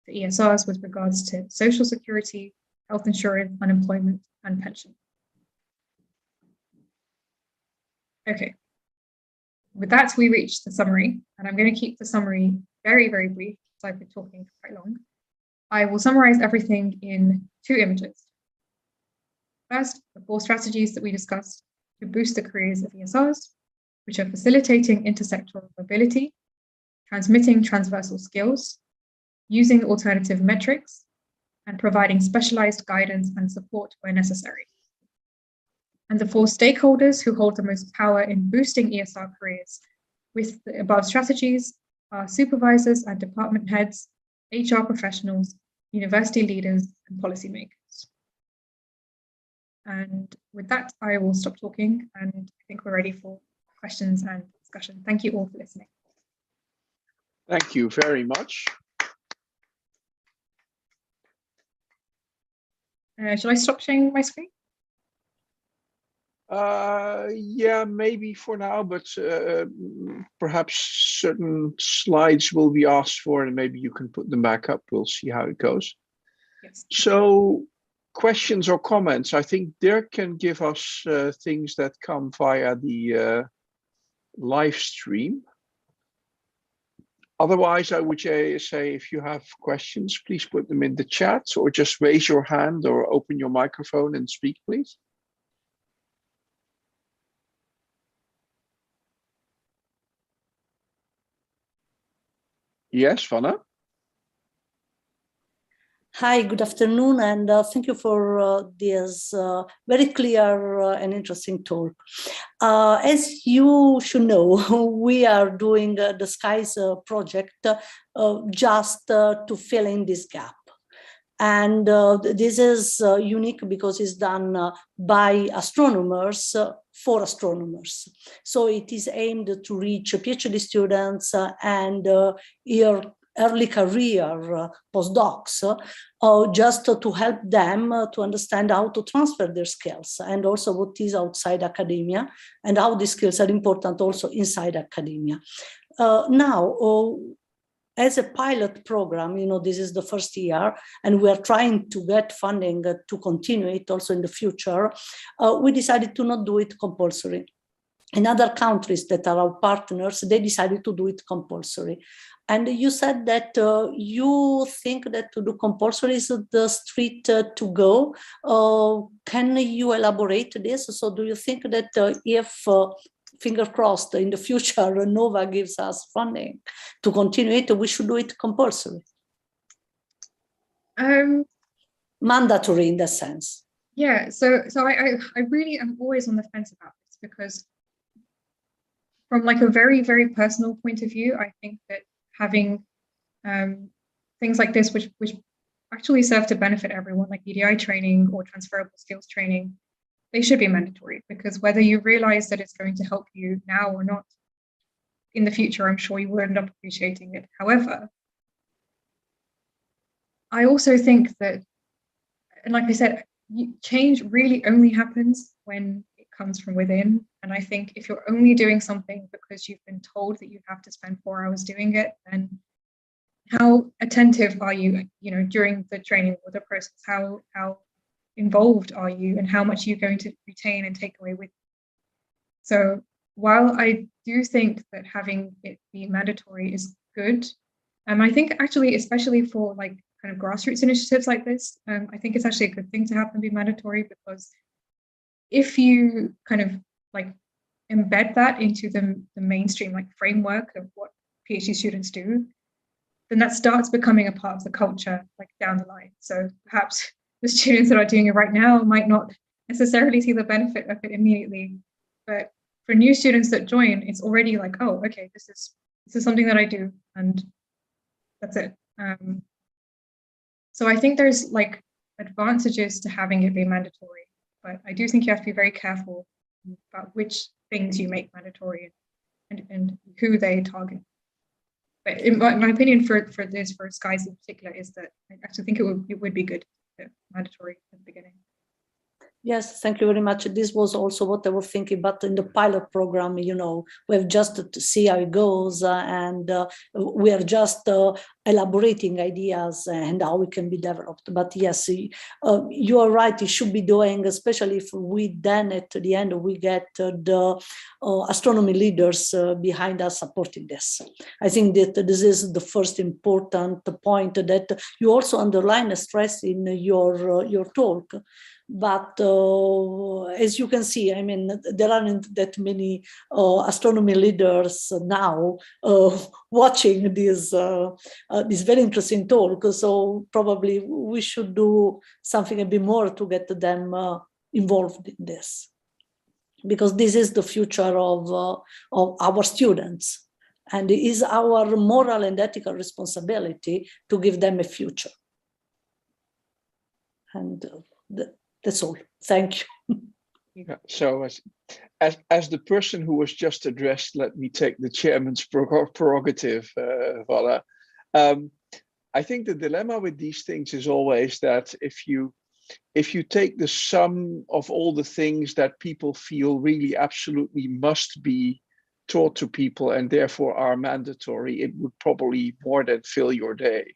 for ESRs with regards to social security, health insurance, unemployment, and pension. Okay, with that, we reach the summary, and I'm going to keep the summary very, very brief, so I've been talking for quite long. I will summarize everything in 2 images. First, the 4 strategies that we discussed to boost the careers of ESRs, which are facilitating intersectoral mobility, transmitting transversal skills, using alternative metrics, and providing specialized guidance and support where necessary. And the 4 stakeholders who hold the most power in boosting ESR careers with the above strategies are supervisors and department heads, HR professionals, university leaders, and policymakers. And with that, I will stop talking, and I think we're ready for questions and discussion. Thank you all for listening. Thank you very much. Shall I stop sharing my screen? Yeah, maybe for now, but perhaps certain slides will be asked for and maybe you can put them back up. We'll see how it goes. Yes. So questions or comments? I think Dirk can give us things that come via the live stream. Otherwise, I would say if you have questions, please put them in the chat or just raise your hand or open your microphone and speak, please. Yes, Vanna? Hi, good afternoon, and thank you for this very clear and interesting talk. As you should know, we are doing the SKIES project just to fill in this gap. And this is unique because it's done by astronomers for astronomers. So it is aimed to reach PhD students and early career postdocs, just to help them to understand how to transfer their skills and also what is outside academia and how these skills are important also inside academia. Now, as a pilot program, you know, this is the first year and we're trying to get funding to continue it also in the future. We decided to not do it compulsory. In other countries that are our partners, they decided to do it compulsory. And you said that you think that to do compulsory is the street to go. Can you elaborate this? So do you think that if, finger crossed, in the future, NOVA gives us funding to continue it, we should do it compulsory? Mandatory in the sense. Yeah, so I really am always on the fence about this because from like a very, very personal point of view, I think that having things like this, which actually serve to benefit everyone, like EDI training or transferable skills training, they should be mandatory because whether you realize that it's going to help you now or not, in the future, I'm sure you will end up appreciating it. However, I also think that, and like I said, change really only happens when it comes from within. And I think if you're only doing something because you've been told that you have to spend 4 hours doing it, then how attentive are you, during the training or the process? How involved are you and how much are you going to retain and take away with you? So while I do think that having it be mandatory is good, I think actually, especially for like kind of grassroots initiatives like this, I think it's actually a good thing to have them be mandatory because if you kind of like embed that into the mainstream like framework of what PhD students do, then that starts becoming a part of the culture like down the line. So perhaps the students that are doing it right now might not necessarily see the benefit of it immediately, but for new students that join, it's already like, oh, okay, this is something that I do, and that's it. So I think there's like advantages to having it be mandatory, but I do think you have to be very careful about which things you make mandatory and who they target. But in my opinion, for SKIES in particular, is that I actually think it would be good mandatory at the beginning. Yes, thank you very much. This was also what I was thinking, but in the pilot program, we have just to see how it goes, and we are just elaborating ideas and how it can be developed. But yes, you are right, it should be doing, especially if we then at the end, we get the astronomy leaders behind us supporting this. I think that this is the first important point that you also underline and stress in your talk. But as you can see, I mean, there aren't that many astronomy leaders now who watching this very interesting talk. So probably we should do something a bit more to get them involved in this, because this is the future of our students, and it is our moral and ethical responsibility to give them a future. And that's all. Thank you. Yeah, so as the person who was just addressed, let me take the chairman's prerogative, Vala. I think the dilemma with these things is always that if you take the sum of all the things that people feel really absolutely must be taught to people and therefore are mandatory, it would probably more than fill your day.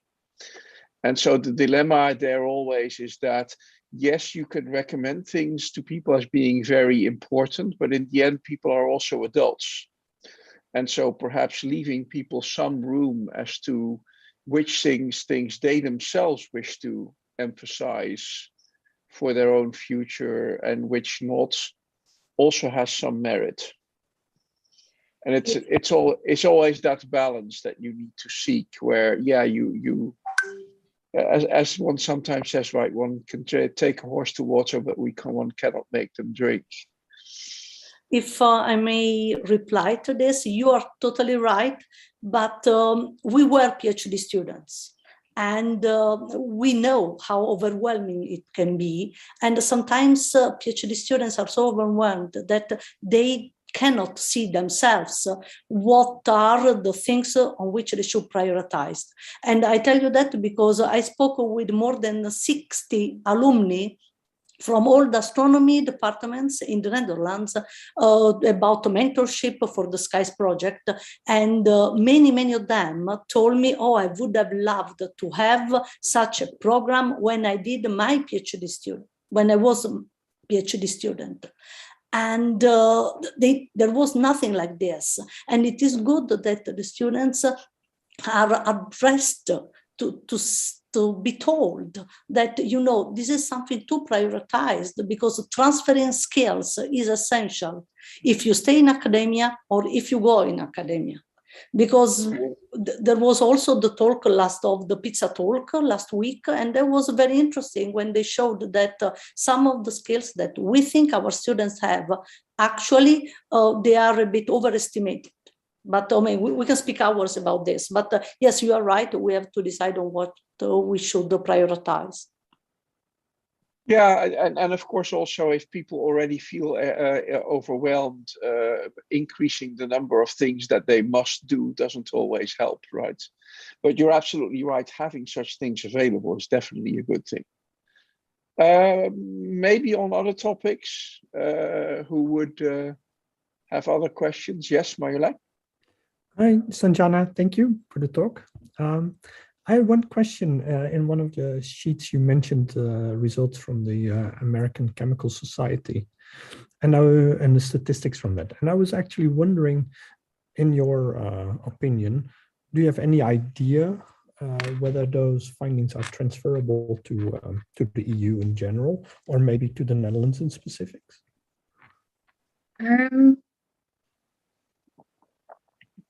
And so the dilemma there always is that, yes, you can recommend things to people as being very important, but in the end, people are also adults. And so perhaps leaving people some room as to which things they themselves wish to emphasize for their own future and which not also has some merit. And it's always that balance that you need to seek, where, yeah, you as one sometimes says, right, one can take a horse to water, but one cannot make them drink. If I may reply to this, you are totally right, but we were PhD students, and we know how overwhelming it can be. And sometimes PhD students are so overwhelmed that they cannot see themselves what are the things on which they should prioritize. And I tell you that because I spoke with more than 60 alumni from all the astronomy departments in the Netherlands about mentorship for the SKIES project. And many of them told me, oh, I would have loved to have such a program when I did my PhD student, when I was a PhD student. And there was nothing like this. And it is good that the students are addressed to be told that, you know, this is something to prioritize, because transferring skills is essential if you stay in academia or if you go in academia. Because there was also the talk of the pizza talk last week, and that was very interesting when they showed that some of the skills that we think our students have, actually they are a bit overestimated. But I mean, we can speak hours about this. But yes, you are right. We have to decide on what we should prioritize. Yeah, and of course, also if people already feel overwhelmed, increasing the number of things that they must do doesn't always help, right? But you're absolutely right. Having such things available is definitely a good thing. Maybe on other topics, who would have other questions? Yes, Marjolein? Hi, Sanjana. Thank you for the talk. I have one question. In one of the sheets, you mentioned results from the American Chemical Society and the statistics from that. And I was actually wondering, in your opinion, do you have any idea whether those findings are transferable to the EU in general, or maybe to the Netherlands in specifics?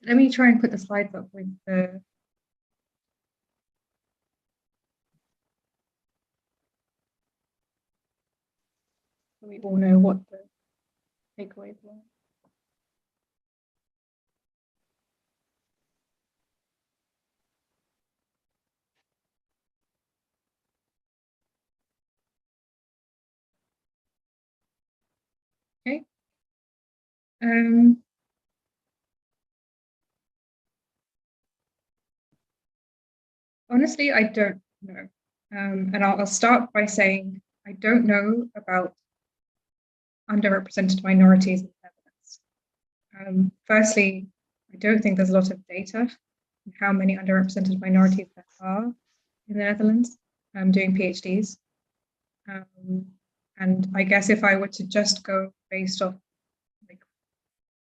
Let me try and put the slides up with the. We all know what the takeaways were. Okay. Honestly, I don't know. And I'll start by saying I don't know about underrepresented minorities in the Netherlands. Firstly, I don't think there's a lot of data on how many underrepresented minorities there are in the Netherlands doing PhDs. And I guess if I were to just go based off like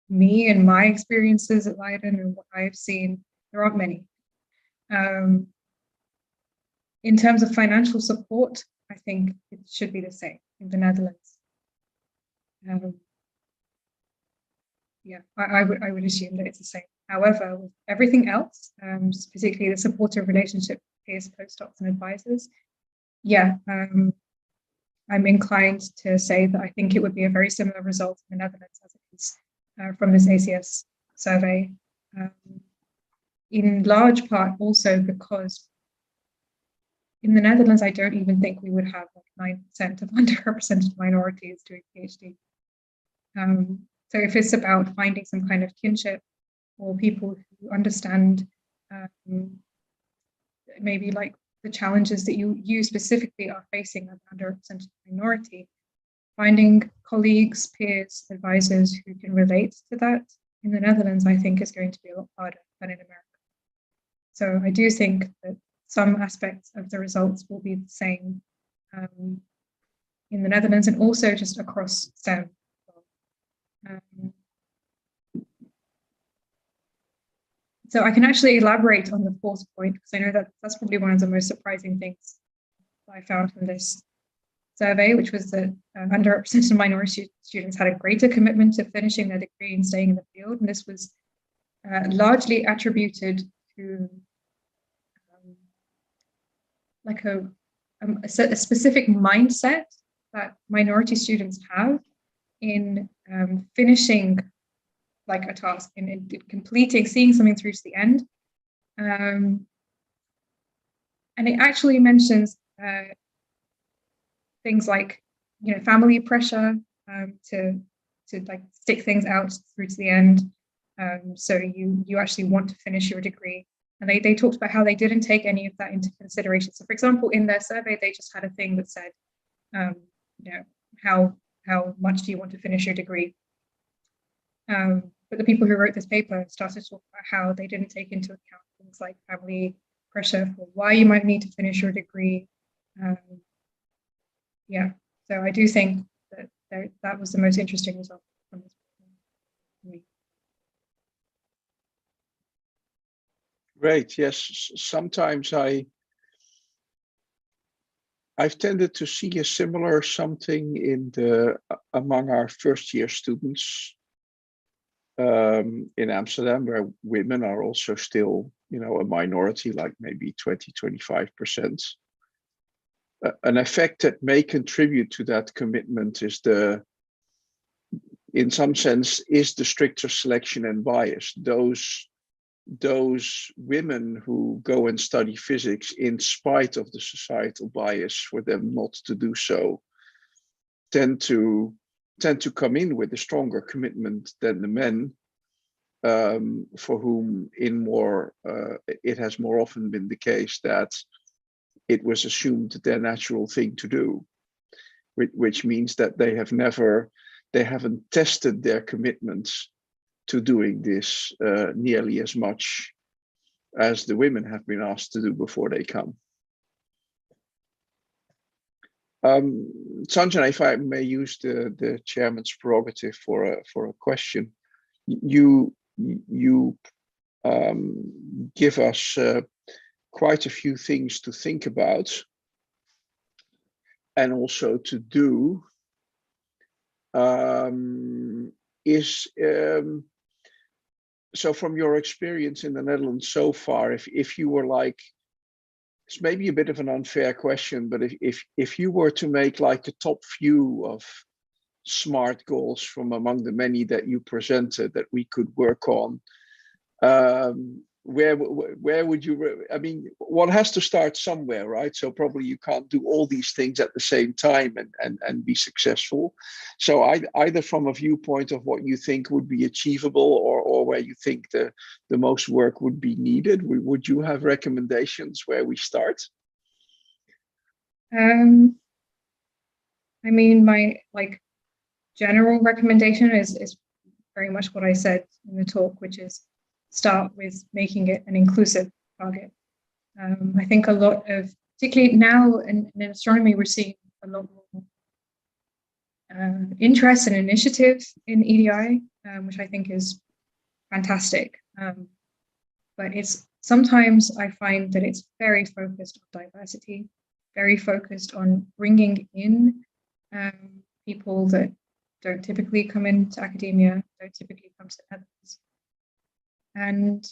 me and my experiences at Leiden and what I've seen, there aren't many. In terms of financial support, I think it should be the same in the Netherlands. Yeah, I would assume that it's the same. However, with everything else, particularly the supportive relationship, peers, postdocs, and advisors, yeah, I'm inclined to say that I think it would be a very similar result in the Netherlands as it is from this ACS survey. In large part also because in the Netherlands, I don't even think we would have like 9% of underrepresented minorities doing PhD. So if it's about finding some kind of kinship or people who understand maybe like the challenges that you specifically are facing as an underrepresented minority, finding colleagues, peers, advisors who can relate to that in the Netherlands, I think is going to be a lot harder than in America. So I do think that some aspects of the results will be the same in the Netherlands and also just across STEM. So I can actually elaborate on the fourth point, because I know that that's probably one of the most surprising things I found from this survey, which was that underrepresented minority students had a greater commitment to finishing their degree and staying in the field. And this was largely attributed to like a specific mindset that minority students have in finishing like a task, in completing, seeing something through to the end. And it actually mentions things like, you know, family pressure to like stick things out through to the end. So you actually want to finish your degree. And they talked about how they didn't take any of that into consideration. So for example, in their survey, they just had a thing that said, you know, how much do you want to finish your degree? But the people who wrote this paper started to talk about how they didn't take into account things like family pressure for why you might need to finish your degree. Yeah, so I do think that that was the most interesting result from this paper. Great. Yes, sometimes I've tended to see a similar something in among our first year students in Amsterdam, where women are also still, you know, a minority, like maybe 20-25%. An effect that may contribute to that commitment is in some sense, is the stricter selection and bias. Those women who go and study physics in spite of the societal bias for them not to do so tend to come in with a stronger commitment than the men, for whom it has more often been the case that it was assumed their natural thing to do, which means that they haven't tested their commitments to doing this nearly as much as the women have been asked to do before they come. Sanjana, if I may use the chairman's prerogative for a question, you give us quite a few things to think about and also to do. So from your experience in the Netherlands so far, if you were like, it's maybe a bit of an unfair question, but if you were to make like a top few of SMART goals from among the many that you presented that we could work on, where would you, I mean, one has to start somewhere, right? So probably you can't do all these things at the same time and be successful. So either from a viewpoint of what you think would be achievable or where you think the most work would be needed, would you have recommendations where we start? I mean, my general recommendation is very much what I said in the talk, which is start with making it an inclusive target. I think a lot of, particularly now in astronomy, we're seeing a lot more interest and initiative in EDI, which I think is fantastic. But sometimes I find that it's very focused on diversity, very focused on bringing in people that don't typically come into academia, don't typically come to others. and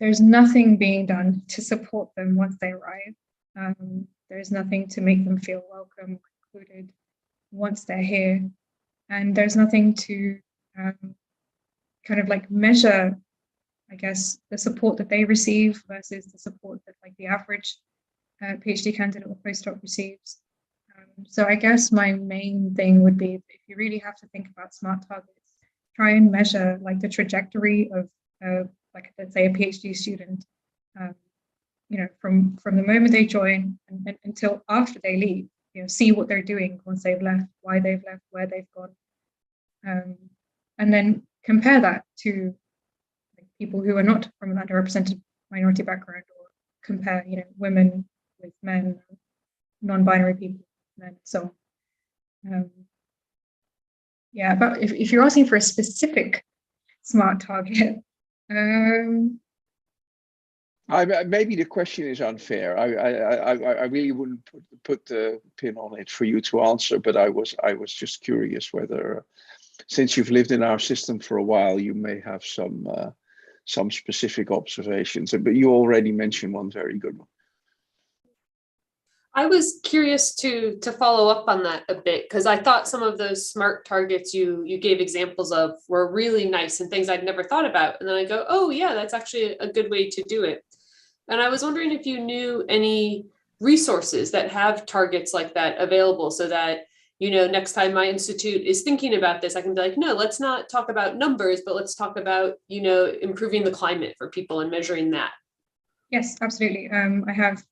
there's nothing being done to support them once they arrive. There's nothing to make them feel welcome, included once they're here, and there's nothing to kind of like measure, I guess, the support that they receive versus the support that like the average PhD candidate or postdoc receives. So I guess my main thing would be, if you really have to think about smart targets, try and measure like the trajectory of like, let's say, a PhD student, you know, from the moment they join and until after they leave. You know, see what they're doing once they've left, why they've left, where they've gone, and then compare that to like, people who are not from an underrepresented minority background, or compare, you know, women with men, non-binary people, men, so on. Yeah, but if you're asking for a specific smart target, maybe the question is unfair. I really wouldn't put the pin on it for you to answer, but I was just curious whether, since you've lived in our system for a while, you may have some specific observations. But you already mentioned one very good one. I was curious to follow up on that a bit, because I thought some of those smart targets you gave examples of were really nice and things I'd never thought about. And then I go, oh yeah, that's actually a good way to do it. And I was wondering if you knew any resources that have targets like that available, so that, you know, next time my institute is thinking about this, I can be like, no, let's not talk about numbers, but let's talk about, you know, improving the climate for people and measuring that. Yes, absolutely. I have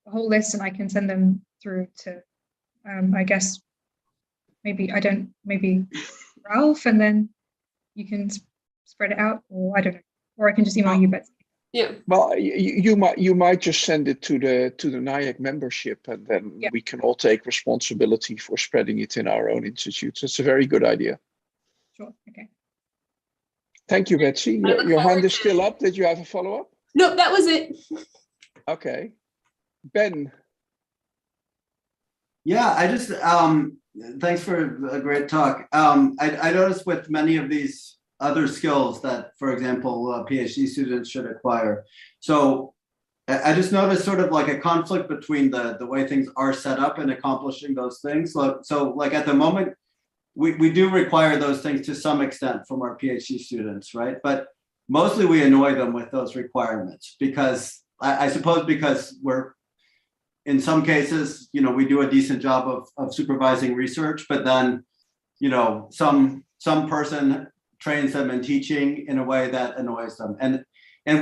a whole list, and I can send them through to, I guess, maybe Ralph, and then you can spread it out, or I don't know, or I can just email you, Betsy. Yeah. Well, you might just send it to the NAEIC membership, and then we can all take responsibility for spreading it in our own institutes. It's a very good idea. Sure. Okay. Thank you, Betsy. Your hand is still up. Did you have a follow-up? No, that was it. Okay. Ben. Yeah, I just, thanks for a great talk. I noticed with many of these other skills that, for example, PhD students should acquire. So I just noticed sort of like a conflict between the way things are set up and accomplishing those things. So like at the moment, we do require those things to some extent from our PhD students, right? But mostly we annoy them with those requirements, because I suppose because we're, in some cases, you know, we do a decent job of supervising research, but then, you know, some person trains them in teaching in a way that annoys them. And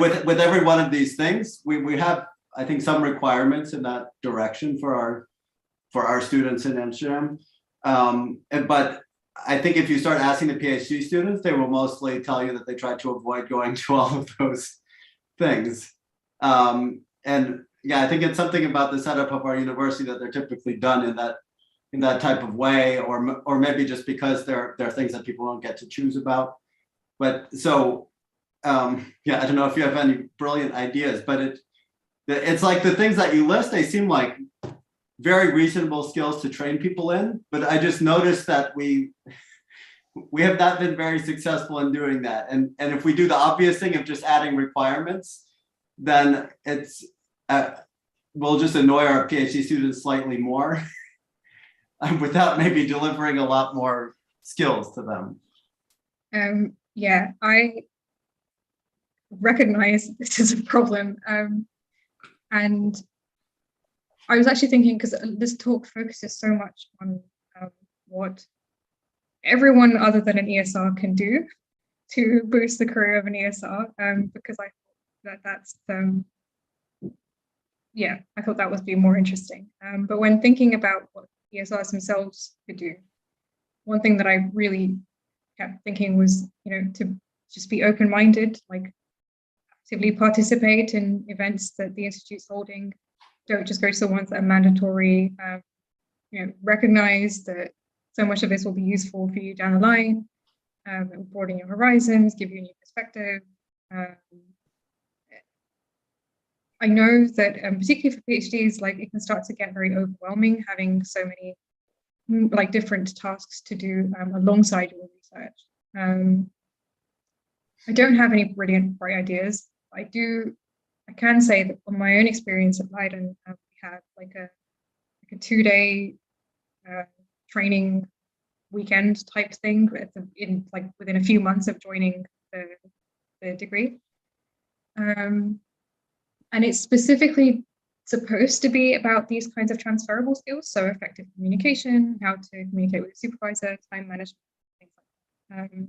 with every one of these things, we have, I think, some requirements in that direction for our students in Amsterdam. But I think if you start asking the PhD students, they will mostly tell you that they try to avoid going to all of those things. And yeah, I think it's something about the setup of our university that they're typically done in that type of way, or maybe just because there are things that people don't get to choose about. But so, yeah, I don't know if you have any brilliant ideas, but it's like the things that you list, they seem like very reasonable skills to train people in, but I just noticed that we have not been very successful in doing that. And if we do the obvious thing of just adding requirements, then it's we'll just annoy our PhD students slightly more without maybe delivering a lot more skills to them. Yeah, I recognize this is a problem. And I was actually thinking, because this talk focuses so much on what everyone other than an ESR can do to boost the career of an ESR, because I thought that's yeah, I thought that would be more interesting. But when thinking about what ESRs themselves could do, one thing that I really kept thinking was, you know, to just be open-minded, like actively participate in events that the Institute's holding. Don't just go to the ones that are mandatory. You know, recognize that so much of this will be useful for you down the line, broaden your horizons, give you a new perspective. I know that particularly for PhDs, like it can start to get very overwhelming having so many like different tasks to do alongside your research. I don't have any bright ideas. I can say that from my own experience at Leiden, we had like a 2-day training weekend type thing within a few months of joining the degree. And it's specifically supposed to be about these kinds of transferable skills, so effective communication, how to communicate with a supervisor, time management, things like that.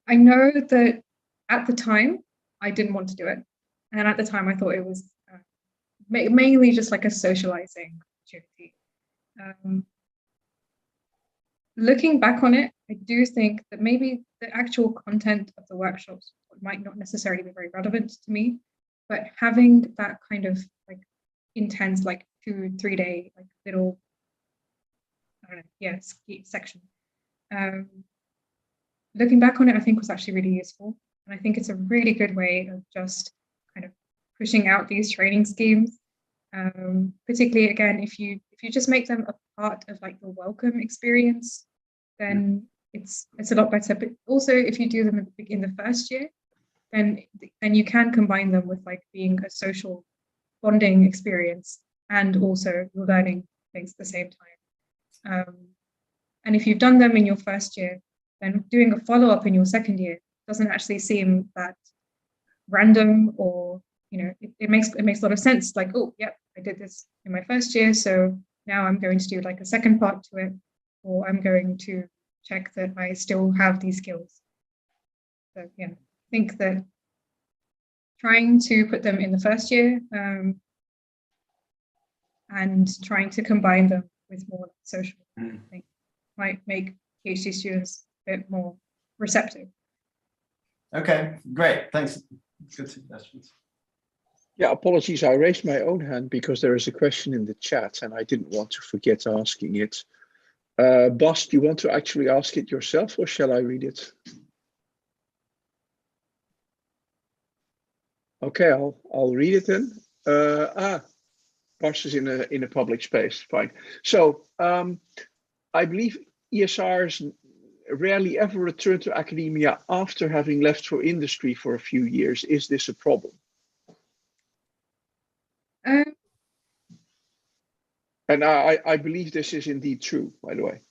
I know that at the time I didn't want to do it, and at the time I thought it was mainly just like a socializing opportunity. Looking back on it, I do think that maybe the actual content of the workshops might not necessarily be very relevant to me, but having that kind of like intense, like 2-3 day, like little, I don't know, section. Looking back on it, I think was actually really useful. And I think it's a really good way of just kind of pushing out these training schemes. Particularly again, if you just make them a part of like the welcome experience, then it's a lot better. But also if you do them in the first year, then you can combine them with like being a social bonding experience and also you're learning things at the same time. And if you've done them in your first year, then doing a follow-up in your second year doesn't actually seem that random, or it makes a lot of sense. Like, oh, yep, I did this in my first year, so now I'm going to do like a second part to it, or I'm going to check that I still have these skills. So yeah, I think that trying to put them in the first year and trying to combine them with more social things might make PhD students a bit more receptive. Okay, great, thanks. Good suggestions. Yeah, apologies. I raised my own hand because there is a question in the chat and I didn't want to forget asking it. Bas, do you want to actually ask it yourself or shall I read it? Okay, I'll read it then. Bas is in a public space, fine. So I believe ESRs rarely ever return to academia after having left for industry for a few years. Is this a problem? And I believe this is indeed true, by the way.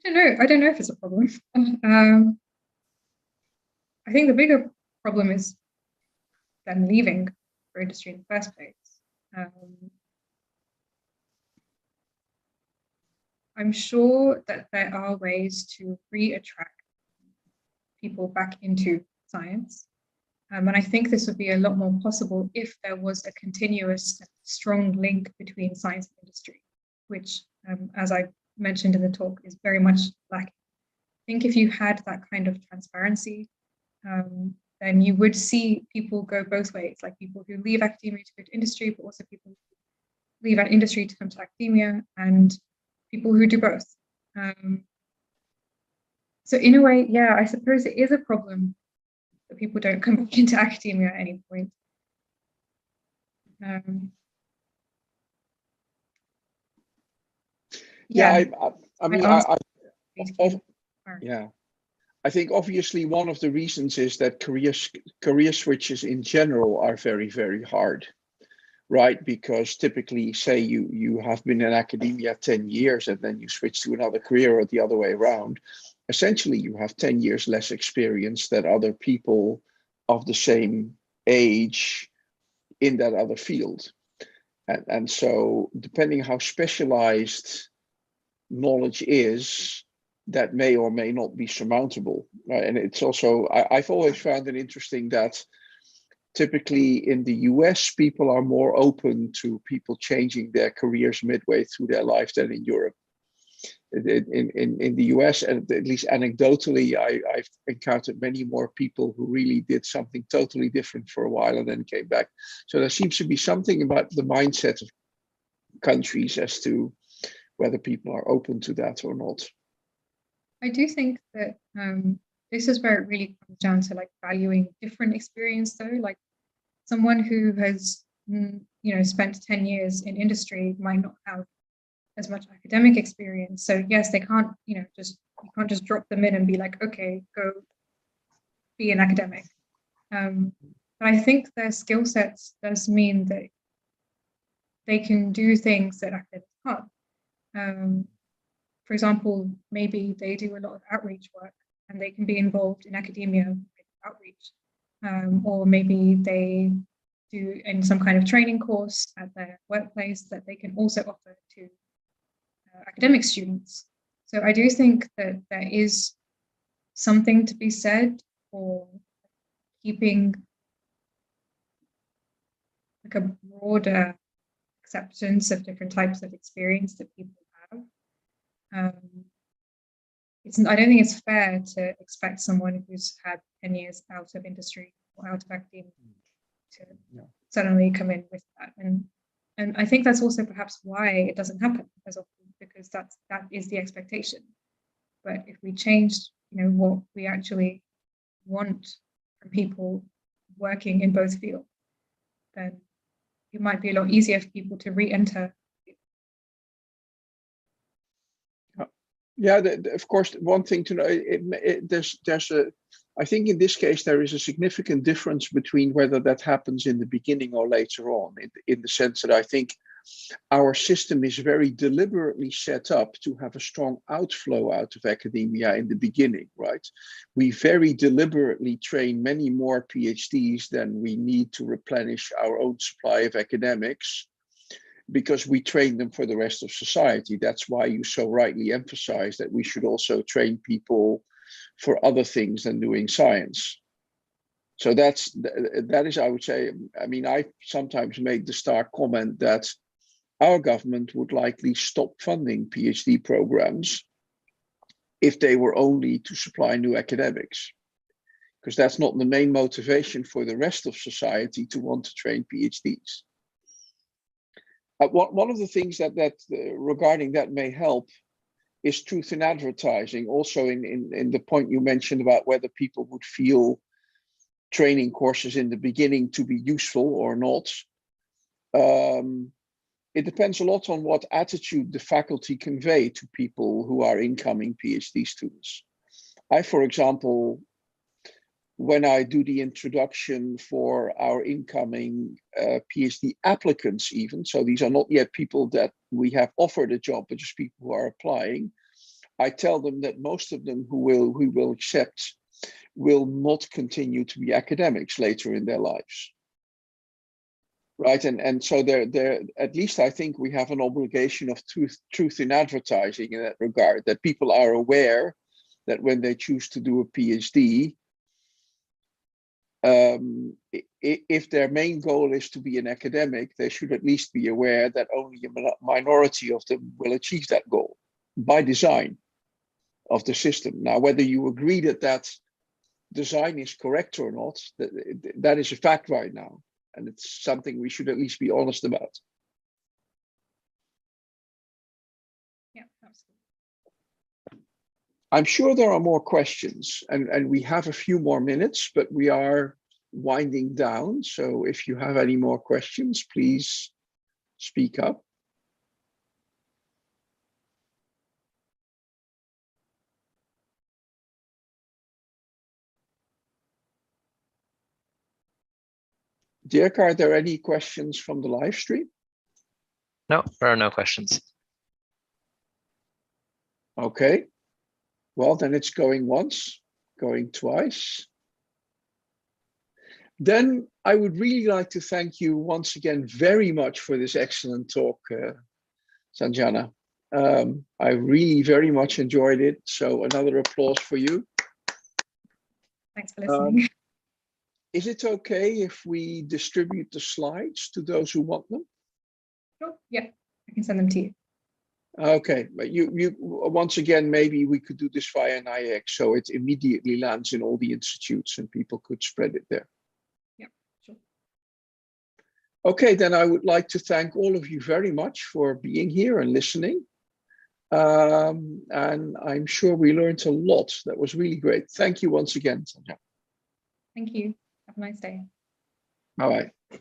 I don't know if it's a problem. I think the bigger problem is them leaving for industry in the first place. I'm sure that there are ways to re-attract people back into science. And I think this would be a lot more possible if there was a continuous, strong link between science and industry, which, as I mentioned in the talk, is very much lacking. I think if you had that kind of transparency, then you would see people go both ways, like people who leave academia to go to industry, but also people who leave industry to come to academia, and people who do both. So in a way, yeah, I suppose it is a problem that people don't come back into academia at any point. I think obviously one of the reasons is that career switches in general are very, very hard, right? Because typically, say you have been in academia 10 years and then you switch to another career or the other way around. Essentially, you have 10 years less experience than other people of the same age in that other field. And so depending how specialized knowledge is, that may or may not be surmountable. Right? And it's also, I've always found it interesting that typically in the US, people are more open to people changing their careers midway through their life than in Europe. In the US, and at least anecdotally, I've encountered many more people who really did something totally different for a while and then came back. So there seems to be something about the mindset of countries as to whether people are open to that or not. I do think that this is where it really comes down to like valuing different experience though. Like someone who has, spent 10 years in industry might not have as much academic experience. So yes, they can't, just you can't just drop them in and be like, okay, go be an academic. But I think their skill sets does mean that they can do things that academics can't. For example, maybe they do a lot of outreach work and they can be involved in academia with outreach. Or maybe they do in some kind of training course at their workplace that they can also offer to academic students. So I do think that there is something to be said for keeping like a broader acceptance of different types of experience that people have. I don't think it's fair to expect someone who's had 10 years out of industry or out of academia to suddenly come in with that. And I think that's also perhaps why it doesn't happen as often, because that is the expectation. But if we changed, what we actually want from people working in both fields, then it might be a lot easier for people to re-enter. Yeah, of course, one thing to know, I think in this case, there is a significant difference between whether that happens in the beginning or later on, in the sense that I think our system is very deliberately set up to have a strong outflow out of academia in the beginning, right? We very deliberately train many more PhDs than we need to replenish our own supply of academics, because we train them for the rest of society. That's why you so rightly emphasize that we should also train people for other things than doing science. So that is, I would say, I sometimes make the stark comment that our government would likely stop funding PhD programs if they were only to supply new academics, because that's not the main motivation for the rest of society to want to train PhDs. One of the things that regarding that may help is truth in advertising. Also in the point you mentioned about whether people would feel training courses in the beginning to be useful or not. It depends a lot on what attitude the faculty convey to people who are incoming PhD students. I, for example, when I do the introduction for our incoming PhD applicants even, so these are not yet people that we have offered a job, but just people who are applying, I tell them that most of them who will accept will not continue to be academics later in their lives. Right, and so there, at least I think we have an obligation of truth in advertising in that regard, that people are aware that when they choose to do a PhD, if their main goal is to be an academic, they should at least be aware that only a minority of them will achieve that goal by design of the system. Now, whether you agree that that design is correct or not, that is a fact right now. And it's something we should at least be honest about. Yeah, absolutely. I'm sure there are more questions, and we have a few more minutes, but we are winding down. So if you have any more questions, please speak up. Dirk, are there any questions from the live stream? No, there are no questions. Okay. Well, then it's going once, going twice. Then I would really like to thank you once again very much for this excellent talk, Sanjana. I really very much enjoyed it. So another applause for you. Thanks for listening. Is it okay if we distribute the slides to those who want them? Sure. Yeah, I can send them to you. Okay, but you once again, maybe we could do this via NAEIC, so it immediately lands in all the institutes and people could spread it there. Yeah, sure. Okay, then I would like to thank all of you very much for being here and listening. And I'm sure we learned a lot. That was really great. Thank you once again, Sanjana. Thank you. Have a nice day. Bye-bye.